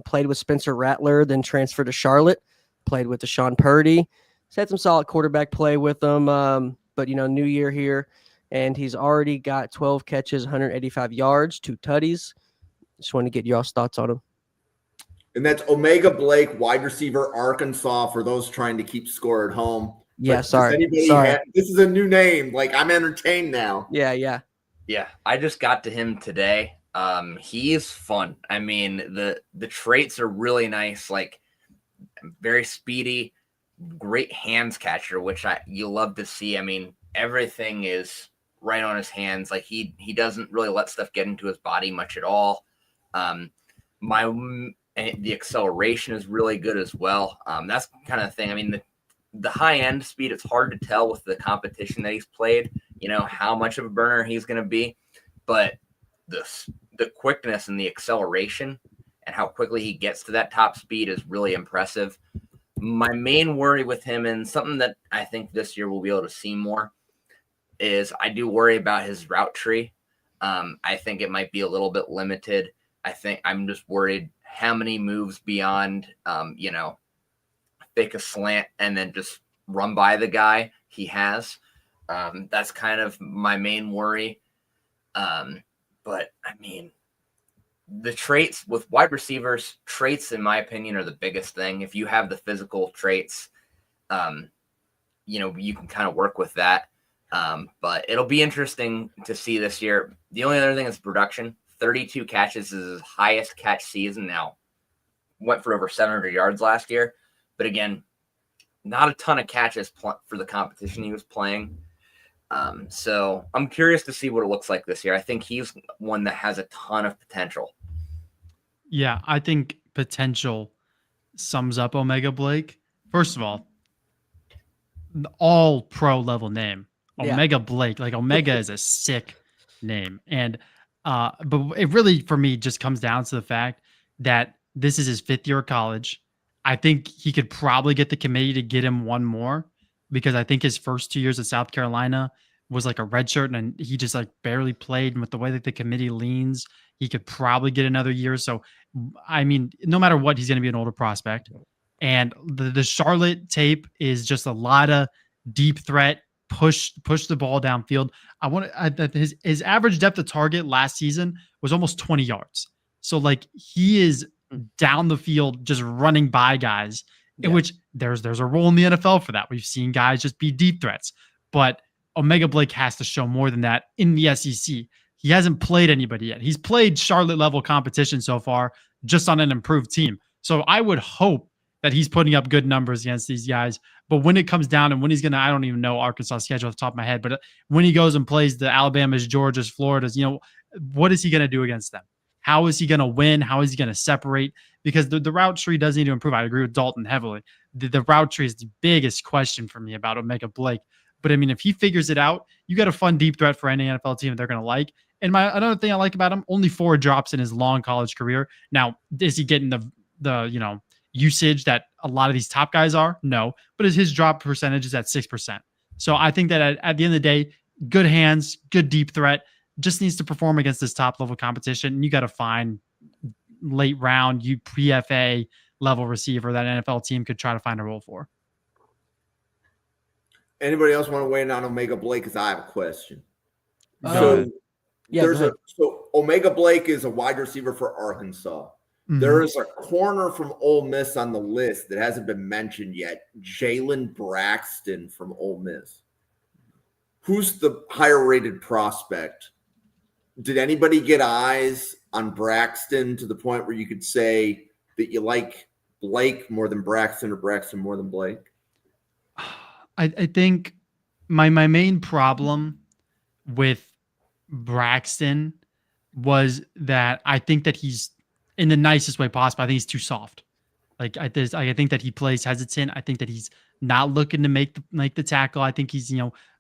S4: Played with Spencer Rattler, then transferred to Charlotte. Played with Deshaun Purdy. He's had some solid quarterback play with them. But new year here, and he's already got 12 catches, 185 yards, 2 tutties. Just want to get y'all's thoughts on him.
S1: And that's Omega Blake, wide receiver, Arkansas, for those trying to keep score at home.
S4: Yeah,
S1: but
S4: sorry.
S1: This is a new name. Like, I'm entertained now.
S4: Yeah.
S2: I just got to him today. He is fun. I mean, the traits are really nice. Like, very speedy, great hands catcher, which you love to see. I mean, everything is right on his hands. Like, he doesn't really let stuff get into his body much at all. The acceleration is really good as well. That's kind of the thing. I mean, the high end speed, it's hard to tell with the competition that he's played, how much of a burner he's going to be, but the quickness and the acceleration and how quickly he gets to that top speed is really impressive. My main worry with him, and something that I think this year we'll be able to see more, is I do worry about his route tree. I think it might be a little bit limited. I think I'm just worried how many moves beyond, fake a slant and then just run by the guy he has. That's kind of my main worry. But I mean, the traits with wide receivers, traits, in my opinion, are the biggest thing. If you have the physical traits, you can kind of work with that. But it'll be interesting to see this year. The only other thing is production. 32 catches is his highest catch season now. Went for over 700 yards last year. But again, not a ton of catches for the competition he was playing. So I'm curious to see what it looks like this year. I think he's one that has a ton of potential.
S3: Yeah, I think potential sums up Omega Blake. First of all pro level name.
S4: Yeah.
S3: Omega Blake. Like Omega is a sick name. And but it really for me just comes down to the fact that this is his 5th year of college. I think he could probably get the committee to get him one more because I think his first 2 years at South Carolina was like a red shirt and he just like barely played. And with the way that the committee leans, he could probably get another year. So, I mean, no matter what, he's going to be an older prospect. And the Charlotte tape is just a lot of deep threat, push the ball downfield. His average depth of target last season was almost 20 yards. So like he is down the field just running by guys, in which there's a role in the NFL for that. We've seen guys just be deep threats, but Omega Blake has to show more than that in the SEC. He hasn't played anybody yet. He's played Charlotte level competition so far, just on an improved team. So I would hope that he's putting up good numbers against these guys. But when it comes down and when he's going to, I don't even know Arkansas schedule off the top of my head, but when he goes and plays the Alabamas, Georgias, Floridas, what is he going to do against them? How is he going to win? How is he going to separate? Because the route tree does need to improve. I agree with Dalton heavily. The route tree is the biggest question for me about Omega Blake. But I mean, if he figures it out, you got a fun deep threat for any NFL team that they're going to like. And another thing I like about him, only 4 drops in his long college career. Now, is he getting the usage that a lot of these top guys are? No, but his drop percentage is at 6%. So I think that at the end of the day, good hands, good deep threat, just needs to perform against this top level competition. And you got to find late round, pre-FA level receiver that NFL team could try to find a role for.
S1: Anybody else want to weigh in on Omega Blake? Because I have a question.
S4: So
S1: Omega Blake is a wide receiver for Arkansas. Mm-hmm. There is a corner from Ole Miss on the list that hasn't been mentioned yet. Jaylon Braxton from Ole Miss. Who's the higher rated prospect? Did anybody get eyes on Braxton to the point where you could say that you like Blake more than Braxton or Braxton more than Blake?
S3: I think my main problem with Braxton was that I think that he's, in the nicest way possible, I think he's too soft. Like I think that he plays hesitant. I think that he's not looking to make the tackle. I think he's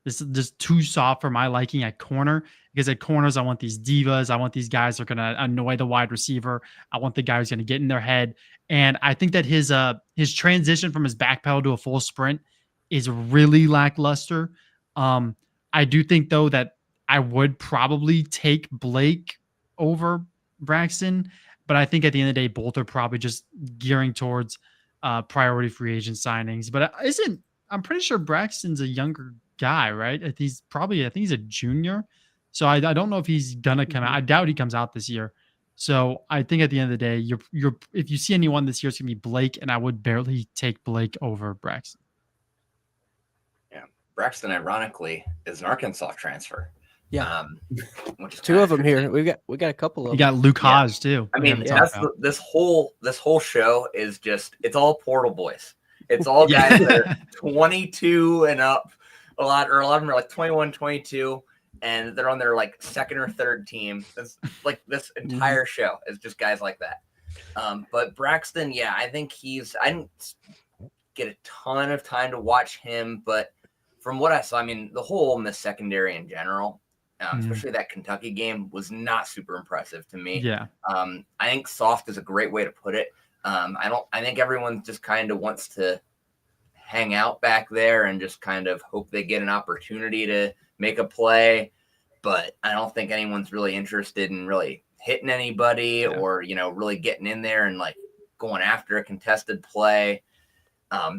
S3: this is just too soft for my liking at corner, because at corners I want these divas. I want these guys that are going to annoy the wide receiver. I want the guy who's going to get in their head. And I think that his transition from his back pedal to a full sprint is really lackluster. I do think though that I would probably take Blake over Braxton, but I think at the end of the day, both are probably just gearing towards priority free agent signings. But I'm pretty sure Braxton's a younger guy, right? I think he's a junior. So I don't know if he's gonna come out. I doubt he comes out this year. So I think at the end of the day, you're if you see anyone this year, it's gonna be Blake, and I would barely take Blake over Braxton.
S2: Yeah, Braxton, ironically, is an Arkansas transfer.
S4: Yeah,
S2: which is
S4: 2 of them here. We got a couple of.
S3: You got Luke Hasz too.
S2: I mean, this whole show is just, it's all portal boys. It's all guys that are 22 and up. A lot of them are like 21, 22, and they're on their like 2nd or 3rd team. It's like this entire show is just guys like that. But Braxton, yeah, I think I didn't get a ton of time to watch him, but from what I saw, I mean, the whole Ole Miss secondary in general, especially that Kentucky game, was not super impressive to me.
S3: Yeah.
S2: I think soft is a great way to put it. I think everyone just kind of wants to hang out back there and just kind of hope they get an opportunity to make a play. But I don't think anyone's really interested in really hitting anybody or, really getting in there and like going after a contested play.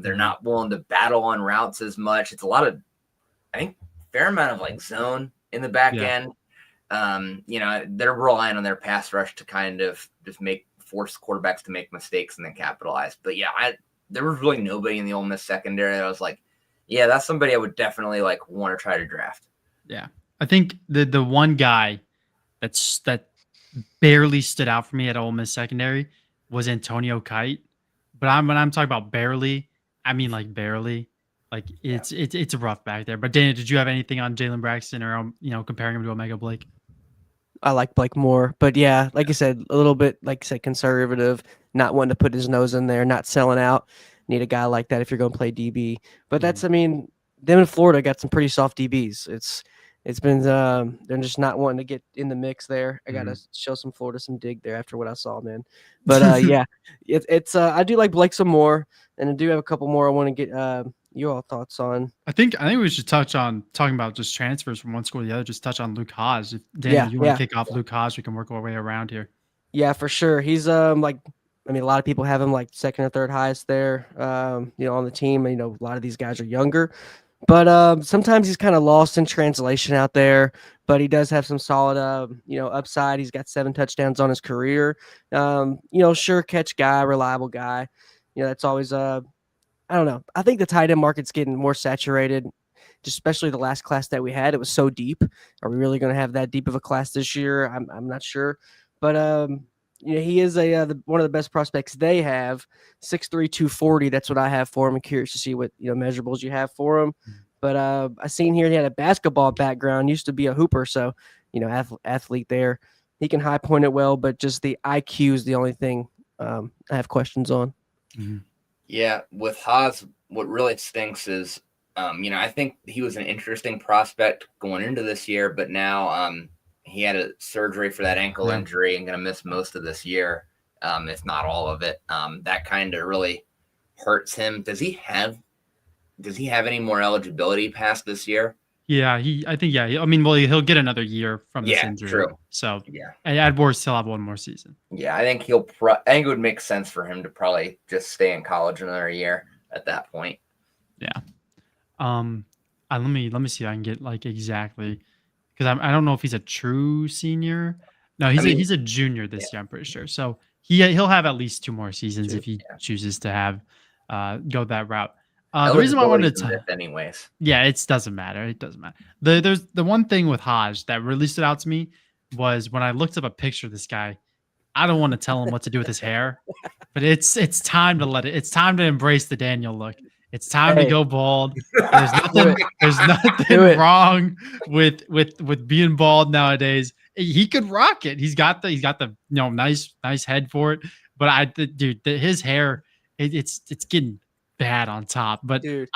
S2: They're not willing to battle on routes as much. It's a lot of, I think, fair amount of like zone in the back end. They're relying on their pass rush to kind of just force quarterbacks to make mistakes and then capitalize. But yeah, there was really nobody in the Ole Miss secondary that I was like, yeah, that's somebody I would definitely like want to try to draft.
S3: Yeah. I think the one guy that barely stood out for me at Ole Miss secondary was Antonio Kite. But when I'm talking about barely, I mean like barely. Like it's rough back there. But Dana, did you have anything on Jalen Braxton or comparing him to Omega Blake?
S4: I like Blake more, but yeah, like I said, a little bit, like I said, conservative, not wanting to put his nose in there, not selling out. Need a guy like that if you're going to play DB. But that's, I mean, them in Florida got some pretty soft DBs. It's been they're just not wanting to get in the mix there. I gotta show some Florida some dig there after what I saw, man. But yeah, it's I do like Blake some more, and I do have a couple more I want to get your all thoughts on.
S3: I think we should touch on talking about just transfers from one school to the other. Just touch on Luke Hasz. If Daniel, you want to kick off Luke Hasz, we can work our way around here.
S4: Yeah, for sure. He's a lot of people have him like second or third highest there, on the team. A lot of these guys are younger, but sometimes he's kind of lost in translation out there. But he does have some solid, upside. He's got 7 touchdowns on his career. Sure catch guy, reliable guy. That's always I don't know. I think the tight end market's getting more saturated, especially the last class that we had. It was so deep. Are we really going to have that deep of a class this year? I'm not sure. But he is one of the best prospects they have. 6'3", 240. That's what I have for him. I'm curious to see what measurables you have for him. But I seen here he had a basketball background. Used to be a hooper, so athlete there. He can high point it well, but just the IQ is the only thing I have questions on.
S3: Mm-hmm.
S2: Yeah, with Hasz, what really stinks is, I think he was an interesting prospect going into this year, but now he had a surgery for that ankle injury and going to miss most of this year, if not all of it. That kind of really hurts him. Does he have any more eligibility past this year?
S3: Yeah, he'll get another year from this injury.
S2: True.
S3: So
S2: yeah,
S3: Adborn still have one more season.
S2: Yeah, I think I think it would make sense for him to probably just stay in college another year at that point.
S3: Yeah. Let me see if I can get like exactly, because I don't know if he's a true senior. No, he's a junior this year. I'm pretty sure. So he'll have at least 2 more seasons if he chooses to have go that route. The reason why I wanted to
S2: anyways.
S3: Yeah, it doesn't matter. It doesn't matter. There's the one thing with Hasz that really stood out to me was when I looked up a picture of this guy. I don't want to tell him what to do with his hair, but it's time to it's time to embrace the Daniel look. It's time to go bald. There's nothing wrong with being bald nowadays. He could rock it. He's got the nice head for it. But his hair it's getting bad on top, but
S4: dude,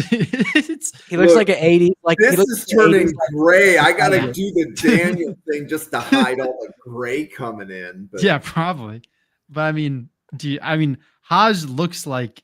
S3: he
S4: looks like an 80s. Like
S1: this is turning gray. I gotta do the Daniel thing just to hide all the gray coming in. But.
S3: Yeah, probably. But I mean, Hasz looks like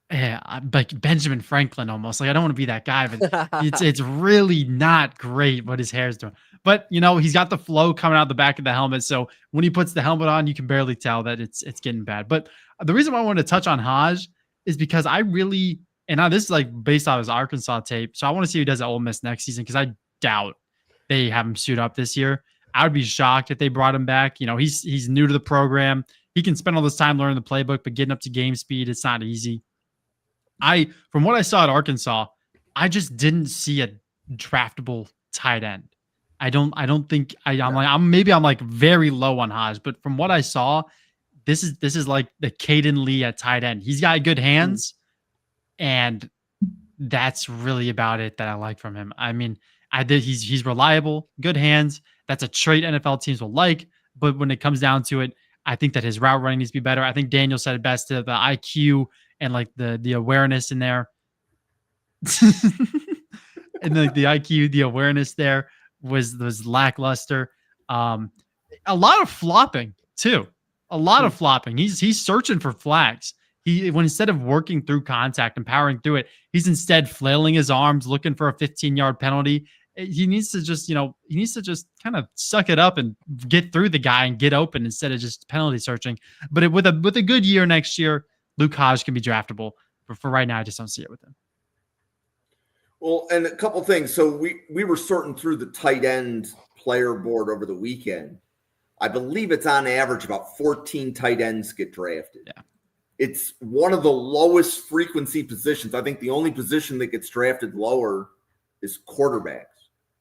S3: Benjamin Franklin almost. Like I don't want to be that guy, but it's really not great what his hair's doing. But he's got the flow coming out the back of the helmet, so when he puts the helmet on, you can barely tell that it's getting bad. But the reason why I wanted to touch on Hasz is because I really, and now this is like based on his Arkansas tape, so I want to see who does at Ole Miss next season because I doubt they have him suit up this year. I would be shocked if they brought him back. He's new to the program. He can spend all this time learning the playbook, but getting up to game speed, it's not easy. From what I saw at Arkansas, I just didn't see a draftable tight end. I don't think I'm like very low on Hasz, but from what I saw, this is like the Cayden Lee at tight end. He's got good hands, and that's really about it that I like from him. I mean, he's reliable, good hands. That's a trait NFL teams will like, but when it comes down to it, I think that his route running needs to be better. I think Daniel said it best, the IQ and like the awareness in there. And like the IQ, the awareness there was lackluster. A lot of flopping too. A lot of flopping. He's searching for flags. When instead of working through contact and powering through it, he's instead flailing his arms, looking for a 15-yard penalty. He needs to just kind of suck it up and get through the guy and get open instead of just penalty searching. But with a good year next year, Luke Hasz can be draftable. But for right now, I just don't see it with him.
S1: Well, and a couple things. So we were sorting through the tight end player board over the weekend. I believe it's on average about 14 tight ends get drafted.
S3: Yeah.
S1: It's one of the lowest frequency positions. I think the only position that gets drafted lower is quarterbacks.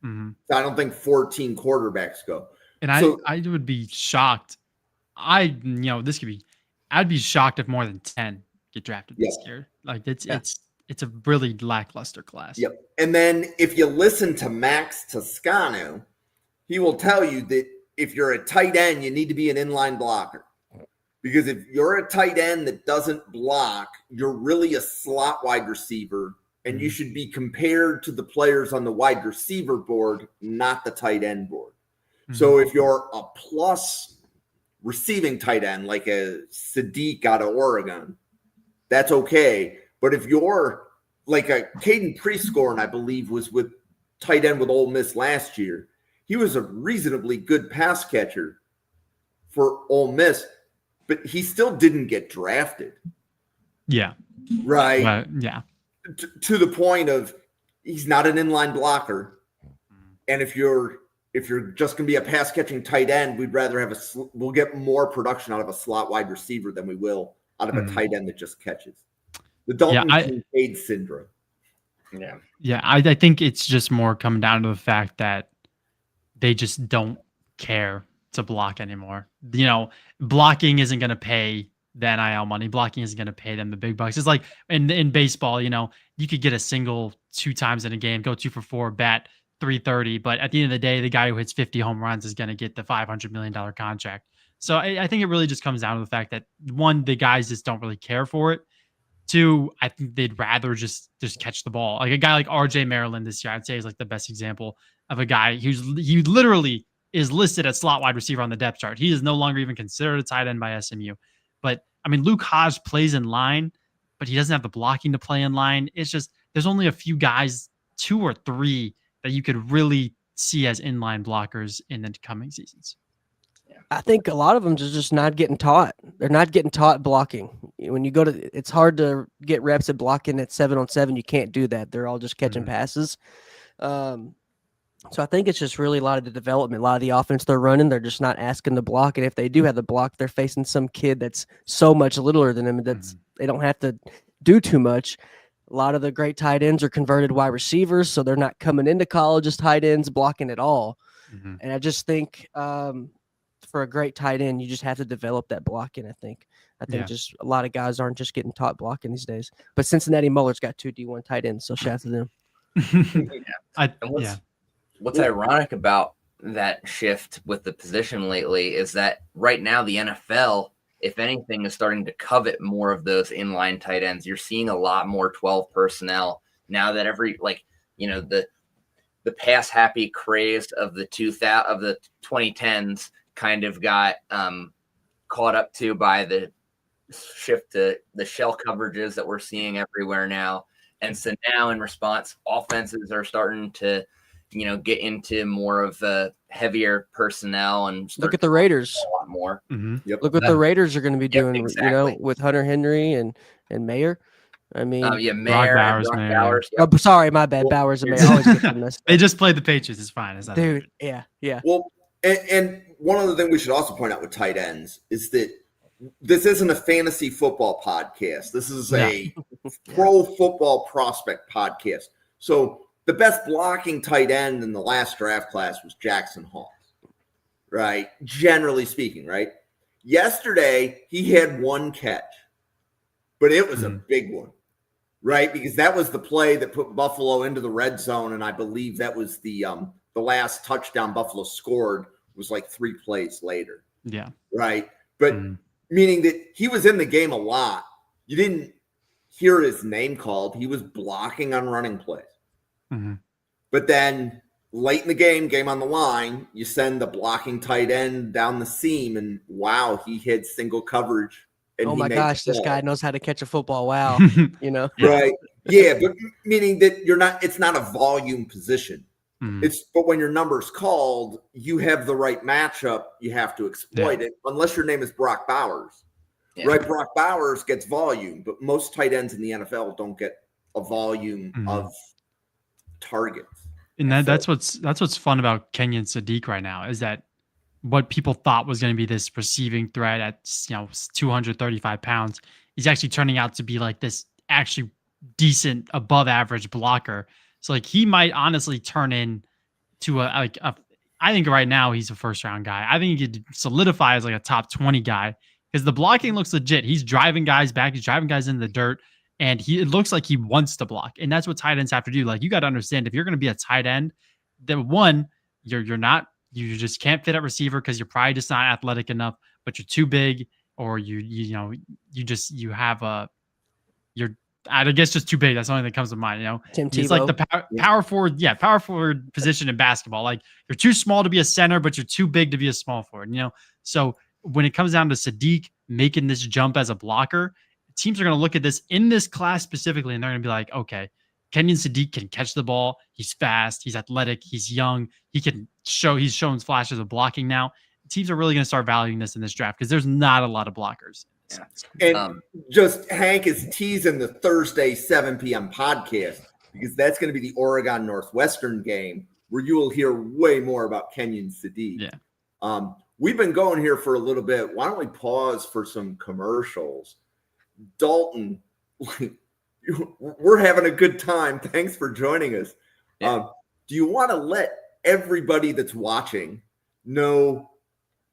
S3: Mm-hmm.
S1: I don't think 14 quarterbacks go.
S3: And I would be shocked. I'd be shocked if more than 10 get drafted this year. Like it's it's a really lackluster class.
S1: Yep. And then if you listen to Max Toscano, he will tell you that if you're a tight end, you need to be an inline blocker. Because if you're a tight end that doesn't block, you're really a slot wide receiver, and you should be compared to the players on the wide receiver board, not the tight end board. So if you're a plus receiving tight end, like a Sadiq out of Oregon, that's okay. But if you're like a Caden Prescorn, I believe, was with tight end with Ole Miss last year. He was a reasonably good pass catcher for Ole Miss, but he still didn't get drafted.
S3: Yeah.
S1: Right.
S3: Yeah.
S1: To the point of he's not an inline blocker. And if you're just going to be a pass catching tight end, we'd rather have we'll get more production out of a slot wide receiver than we will out of a tight end that just catches. The Dalton Kincaid syndrome.
S2: Yeah.
S3: Yeah. I think it's just more coming down to the fact that they just don't care to block anymore. Blocking isn't going to pay the NIL money. Blocking isn't going to pay them the big bucks. It's like in baseball, you could get a single 2 times in a game, go 2 for 4, bat 330. But at the end of the day, the guy who hits 50 home runs is going to get the $500 million contract. So I think it really just comes down to the fact that 1, the guys just don't really care for it. 2, I think they'd rather just catch the ball. Like a guy like RJ Maryland this year, I'd say is like the best example of a guy he literally is listed as slot wide receiver on the depth chart. He is no longer even considered a tight end by SMU. But I mean, Luke Hasz plays in line, but he doesn't have the blocking to play in line. It's just, there's only a few guys, 2 or 3 that you could really see as inline blockers in the coming seasons.
S4: I think a lot of them are just not getting taught. They're not getting taught blocking. When you go to, it's hard to get reps at blocking at 7-on-7. You can't do that. They're all just catching passes. So I think it's just really a lot of the development, a lot of the offense they're running. They're just not asking to block. And if they do have the block, they're facing some kid that's so much littler than them. They don't have to do too much. A lot of the great tight ends are converted wide receivers, so they're not coming into college as tight ends blocking at all. And I just think for a great tight end, you just have to develop that blocking, I think. Just a lot of guys aren't just getting taught blocking these days. But Cincinnati Muller's got 2 D1 tight ends, so shout out to them.
S2: What's ironic about that shift with the position lately is that right now the NFL, if anything, is starting to covet more of those inline tight ends. You're seeing a lot more 12 personnel now that the pass happy craze of the 2010s kind of got caught up to by the shift to the shell coverages that we're seeing everywhere now. And so now in response, offenses are starting to get into more of a heavier personnel and
S4: look at the Raiders
S2: a lot more.
S1: Yep.
S4: Look what the Raiders are going to be doing,
S2: exactly.
S4: With Hunter Henry and Mayer. I mean,
S2: Brock Bowers.
S4: Yep. Oh, sorry, my bad. Bowers and Mayer. I always get them messed up.
S3: They just played the Patriots. It's fine. It's not
S4: dude. Yeah.
S1: Well, and one other thing we should also point out with tight ends is that this isn't a fantasy football podcast. This is a pro football prospect podcast. So the best blocking tight end in the last draft class was Jackson Hall, right? Generally speaking, right? Yesterday, he had 1 catch, but it was a big one, right? Because that was the play that put Buffalo into the red zone, and I believe that was the last touchdown Buffalo scored was like 3 plays later.
S3: Yeah.
S1: Right? But meaning that he was in the game a lot. You didn't hear his name called. He was blocking on running plays. But then late in the game on the line, you send the blocking tight end down the seam, and wow, he hit single coverage. And
S4: oh my gosh, this guy knows how to catch a football. Wow.
S1: Right. Yeah, but meaning that it's not a volume position. But when your number's called, you have the right matchup. You have to exploit it, unless your name is Brock Bowers. Right? Brock Bowers gets volume, but most tight ends in the NFL don't get a volume of targets.
S3: And that's what's fun about Kenyon Sadiq right now is that what people thought was going to be this receiving threat at 235 pounds, he's actually turning out to be like this actually decent above average blocker. So like he might honestly turn in to I think right now he's a first round guy. I think he could solidify as like a top 20 guy because the blocking looks legit. He's driving guys back. He's driving guys in the dirt. And it looks like he wants to block. And that's what tight ends have to do. Like, you got to understand, if you're going to be a tight end, then one, you just can't fit at receiver because you're probably just not athletic enough, but you're too big, or I guess just too big. That's the only thing that comes to mind.
S4: Tim
S3: It's like
S4: Tebow.
S3: the power forward, power forward position in basketball. Like, you're too small to be a center, but you're too big to be a small forward. So when it comes down to Sadiq making this jump as a blocker, teams are going to look at this in this class specifically, and they're going to be like, okay, Kenyon Sadiq can catch the ball. He's fast. He's athletic. He's young. He's shown flashes of blocking now. Teams are really going to start valuing this in this draft because there's not a lot of blockers.
S1: Yeah. And just Hank is teasing the Thursday 7 p.m. podcast because that's going to be the Oregon Northwestern game where you will hear way more about Kenyon Sadiq.
S3: Yeah.
S1: We've been going here for a little bit. Why don't we pause for some commercials? Dalton, we're having a good time. Thanks for joining us.
S2: Yeah.
S1: Do you want to let everybody that's watching know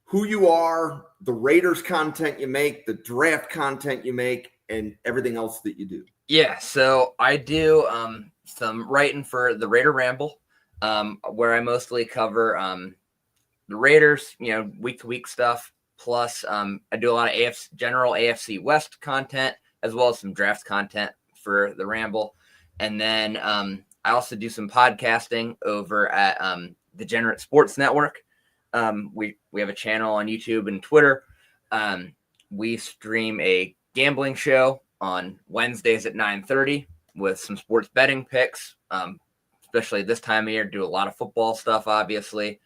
S1: who you are, the Raiders content you make, the draft content you make, and everything else that you do?
S2: Yeah, so I do some writing for the Raider Ramble, where I mostly cover the Raiders, week-to-week stuff. Plus, I do a lot of general AFC West content, as well as some draft content for the Ramble. And then I also do some podcasting over at Degenerate Sports Network. We have a channel on YouTube and Twitter. We stream a gambling show on Wednesdays at 9:30 with some sports betting picks, especially this time of year. Do a lot of football stuff, obviously.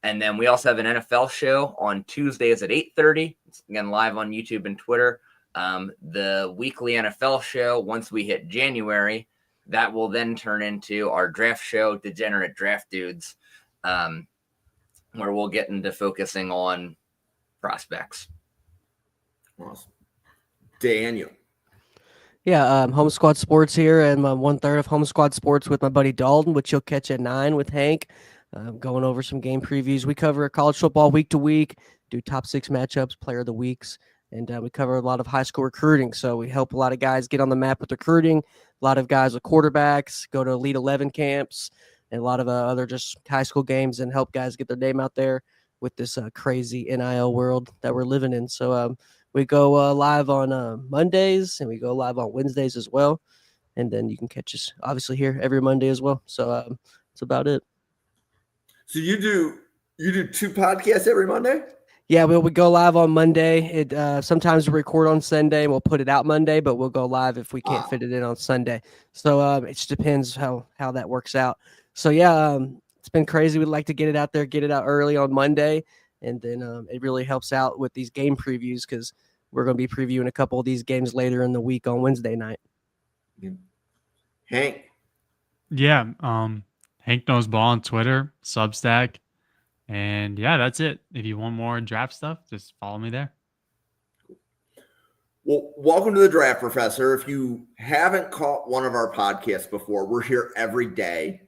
S2: And then we also have an NFL show on Tuesdays at 8:30. It's again live on YouTube and Twitter. The weekly NFL show, once we hit January, that will then turn into our draft show, Degenerate Draft Dudes, where we'll get into focusing on prospects.
S1: Awesome. Daniel.
S4: Yeah, Home Squad Sports here, and 1/3 of Home Squad Sports with my buddy Dalton, which you'll catch at 9 with Hank. Going over some game previews. We cover college football week to week, do top 6 matchups, player of the weeks, and we cover a lot of high school recruiting. So we help a lot of guys get on the map with recruiting, a lot of guys with quarterbacks, go to Elite 11 camps, and a lot of other just high school games, and help guys get their name out there with this crazy NIL world that we're living in. So we go live on Mondays, and we go live on Wednesdays as well. And then you can catch us obviously here every Monday as well. So that's about it.
S1: So you do 2 podcasts every Monday?
S4: Yeah, we go live on Monday. Sometimes we record on Sunday and we'll put it out Monday, but we'll go live if we can't fit it in on Sunday. So it just depends how that works out. So yeah, it's been crazy. We'd like to get it out there, get it out early on Monday, and then it really helps out with these game previews because we're going to be previewing a couple of these games later in the week on Wednesday night.
S1: Hank.
S3: Yeah. Hank Knows Ball on Twitter, Substack. And yeah, that's it. If you want more draft stuff, just follow me there.
S1: Well, welcome to the Draft Professor. If you haven't caught one of our podcasts before, we're here every day.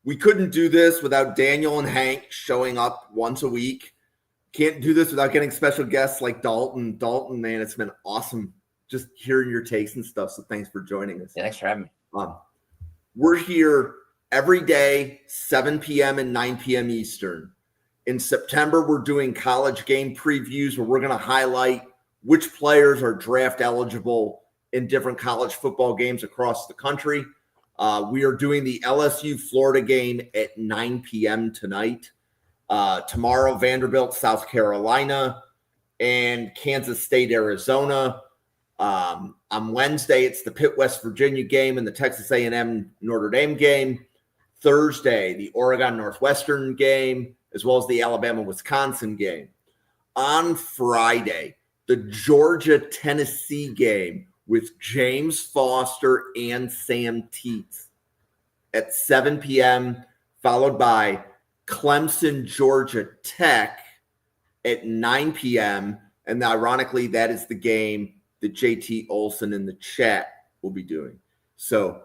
S1: We couldn't do this without Daniel and Hank showing up once a week. Can't do this without getting special guests like Dalton. Dalton, man, it's been awesome just hearing your takes and stuff. So thanks for joining us.
S2: Yeah, thanks for having me.
S1: We're here every day, 7 p.m. and 9 p.m. Eastern. In September, we're doing college game previews where we're going to highlight which players are draft eligible in different college football games across the country. We are doing the LSU Florida game at 9 p.m. tonight. Tomorrow, Vanderbilt, South Carolina, and Kansas State, Arizona. On Wednesday, it's the Pitt, West Virginia game and the Texas A&M Notre Dame game. Thursday, the Oregon Northwestern game, as well as the Alabama-Wisconsin game. On Friday, the Georgia-Tennessee game with James Foster and Sam Teets at 7 p.m., followed by Clemson, Georgia Tech at 9 p.m. And ironically, that is the game that JT Olson in the chat will be doing. So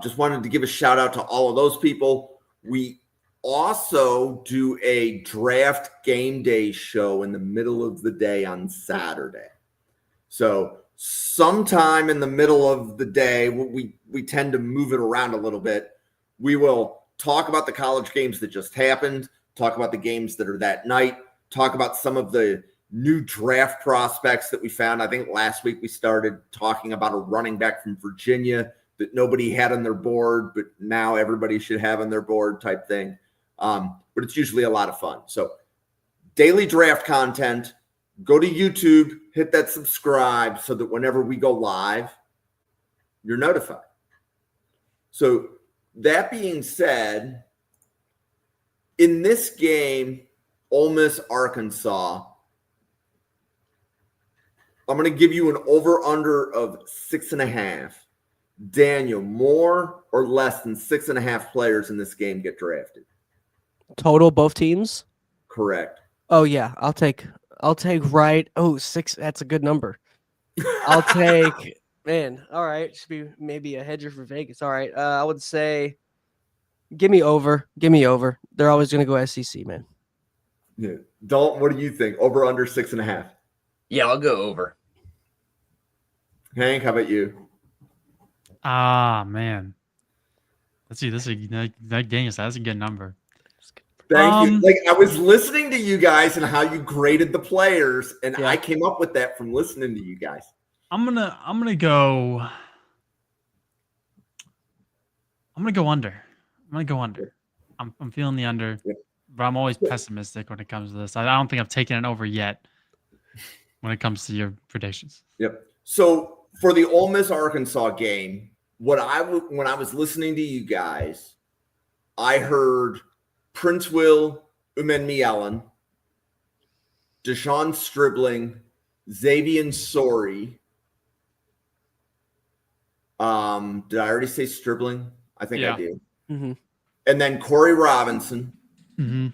S1: just wanted to give a shout out to all of those people. We also do a draft game day show in the middle of the day on Saturday. So sometime in the middle of the day, we tend to move it around a little bit. We will talk about the college games that just happened, talk about the games that are that night, talk about some of the new draft prospects that we found. I think last week we started talking about a running back from Virginia that nobody had on their board, but now everybody should have on their board type thing. But it's usually a lot of fun. So daily draft content, go to YouTube, hit that subscribe so that whenever we go live, you're notified. So that being said, in this game, Ole Miss-Arkansas, I'm going to give you an over-under of 6.5. Daniel, more or less than 6.5 players in this game get drafted?
S4: Total, both teams?
S1: Correct.
S4: Oh yeah, I'll take Wright. Oh, 6. That's a good number. I'll take man. All right, should be maybe a hedger for Vegas. All right, I would say, give me over. They're always gonna go SEC, man.
S1: Yeah. Dalton, what do you think? Over under 6.5?
S2: Yeah, I'll go over.
S1: Hank, how about you?
S3: Man. Let's see. This is that Daniel. That's a good number.
S1: Thank you. Like, I was listening to you guys and how you graded the players, and
S4: Yeah.
S1: I came up with that from listening to you guys.
S3: I'm gonna go under. I'm feeling the under,
S1: Yep.
S3: but I'm always pessimistic when it comes to this. I don't think I've taken it over yet when it comes to your predictions.
S1: Yep. So for the Ole Miss-Arkansas game, when I was listening to you guys, I heard Princewill, Umanmielen, Deshaun Stribling, Xavian Sorey. Did I already say Stribling? I think I did.
S4: Mm-hmm.
S1: And then Corey Robinson,
S3: Mm-hmm.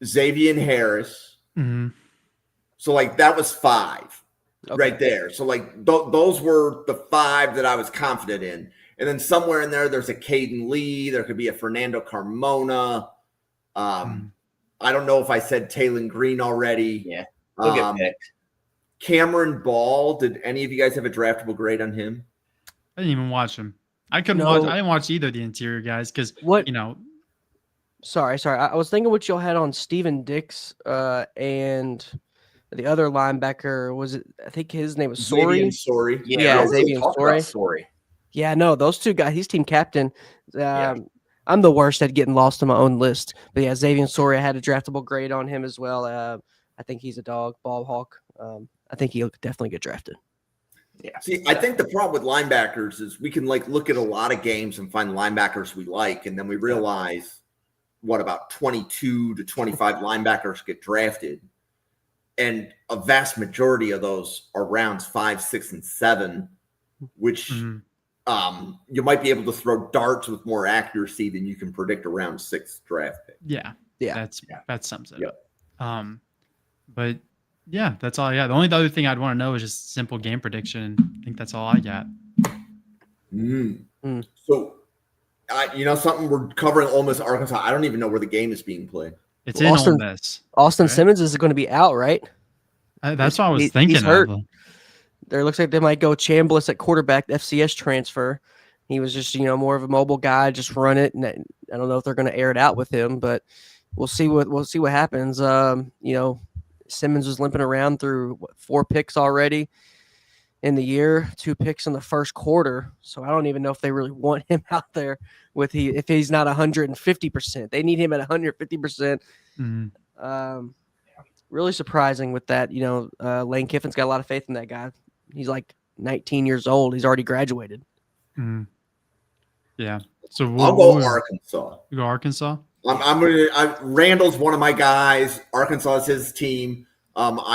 S1: Xavian Harris.
S3: Mm-hmm.
S1: So like that was 5
S4: Okay.
S1: right there. So like those were the 5 that I was confident in. And then somewhere in there's a Cayden Lee. There could be a Fernando Carmona. I don't know if I said Taylen Green already.
S2: Yeah, he'll get picked.
S1: Cameron Ball. Did any of you guys have a draftable grade on him?
S3: I didn't even watch him. I couldn't
S4: No.
S3: watch. I didn't watch either of the interior guys because
S4: What?
S3: Sorry.
S4: Sorry. I was thinking what y'all had on Stephen Dix and the other linebacker. Was it? I think his name was Sorey.
S1: Sorey.
S4: Yeah,
S2: we
S4: Xavian
S2: talked about
S4: Sorey.
S2: Sorey.
S4: Yeah, no, those two guys. He's team captain.
S2: Yeah.
S4: I'm the worst at getting lost on my own list. But yeah, Xavian Sorey, I had a draftable grade on him as well. I think he's a dog, ball hawk. I think he'll definitely get drafted.
S2: Yeah.
S1: See, I think the problem with linebackers is we can like look at a lot of games and find linebackers we like, and then we realize about 22 to 25 linebackers get drafted, and a vast majority of those are rounds 5, 6, and 7, which you might be able to throw darts with more accuracy than you can predict a round 6 draft pick.
S3: Yeah. That sums it
S1: Yep.
S3: up. But yeah, that's all I got. The only other thing I'd want to know is just simple game prediction. I think that's all I got.
S1: So, something we're covering Ole Miss-Arkansas. I don't even know where the game is being played.
S3: It's in Ole Miss.
S4: Austin
S3: right?
S4: Simmons is going to be out, right?
S3: That's what I was
S4: He's
S3: thinking
S4: hurt.
S3: of.
S4: There looks like they might go Chambliss at quarterback, FCS transfer. He was just, more of a mobile guy, just run it. And I don't know if they're going to air it out with him, but we'll see what happens. Simmons was limping around through 4 picks already in the year, 2 picks in the first quarter. So I don't even know if they really want him out there if he's not 150%. They need him at 150%. Really surprising with that. Lane Kiffin's got a lot of faith in that guy. He's like 19 years old. He's already graduated.
S3: Yeah. So
S1: I'll go Arkansas.
S3: You go Arkansas?
S1: Randall's one of my guys. Arkansas is his team. I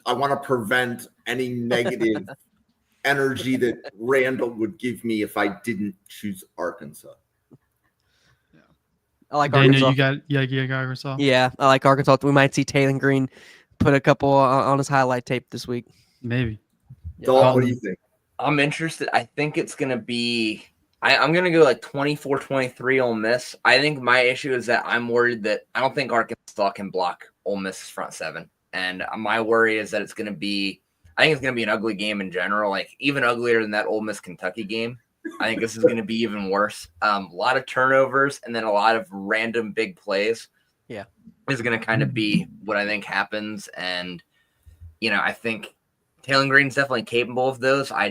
S1: want to prevent any negative energy that Randall would give me if I didn't choose Arkansas.
S4: I like
S3: Daniel,
S4: Arkansas.
S3: you got Arkansas?
S4: Yeah, I like Arkansas. We might see Taylen Green put a couple on his highlight tape this week.
S3: Maybe.
S1: Dalton, what do you think?
S2: I'm interested. I think it's going to be I'm going to go like 24-23 Ole Miss. I think my issue is that I'm worried that I don't think Arkansas can block Ole Miss's front 7. And my worry is that it's going to be I think it's going to be an ugly game in general, like even uglier than that Ole Miss Kentucky game. I think this is going to be even worse. A lot of turnovers and then a lot of random big plays.
S4: Yeah.
S2: Is going to kind of be what I think happens. And, I think Taylen Green's definitely capable of those. I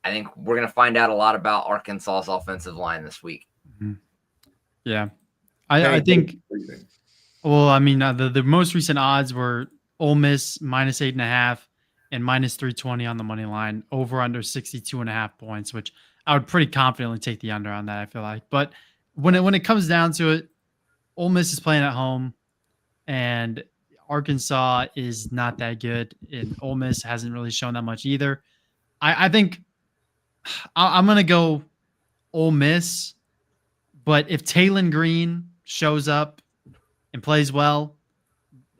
S2: think we're going to find out a lot about Arkansas's offensive line this week.
S3: Mm-hmm. Yeah. I think, well, I mean, the most recent odds were Ole Miss -8.5 and -320 on the money line, over under 62.5 points, which I would pretty confidently take the under on that, I feel like. But when it comes down to it, Ole Miss is playing at home and Arkansas is not that good, and Ole Miss hasn't really shown that much either. I think I'm going to go Ole Miss, but if Taylen Green shows up and plays well,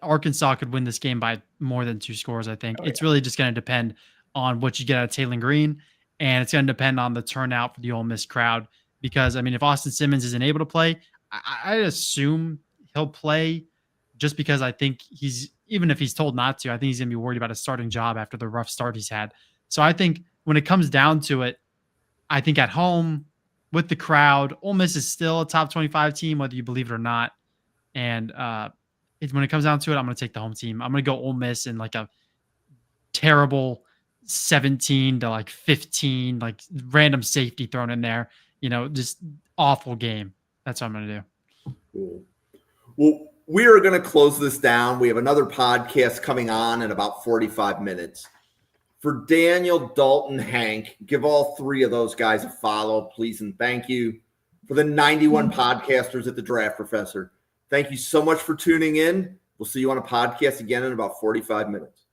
S3: Arkansas could win this game by more than 2 scores, I think. It's really just going to depend on what you get out of Taylen Green, and it's going to depend on the turnout for the Ole Miss crowd. Because, I mean, if Austin Simmons isn't able to play, I assume he'll play just because I think even if he's told not to, I think he's going to be worried about his starting job after the rough start he's had. So I think when it comes down to it, I think at home with the crowd, Ole Miss is still a top 25 team, whether you believe it or not. And when it comes down to it, I'm going to take the home team. I'm going to go Ole Miss in like a terrible 17-15, like random safety thrown in there. Just awful game. That's what I'm going to do.
S1: Cool. Well, we are going to close this down. We have another podcast coming on in about 45 minutes. For Daniel, Dalton, Hank, give all 3 of those guys a follow, please, and thank you. For the 91 podcasters at the Draft Professor, thank you so much for tuning in. We'll see you on a podcast again in about 45 minutes.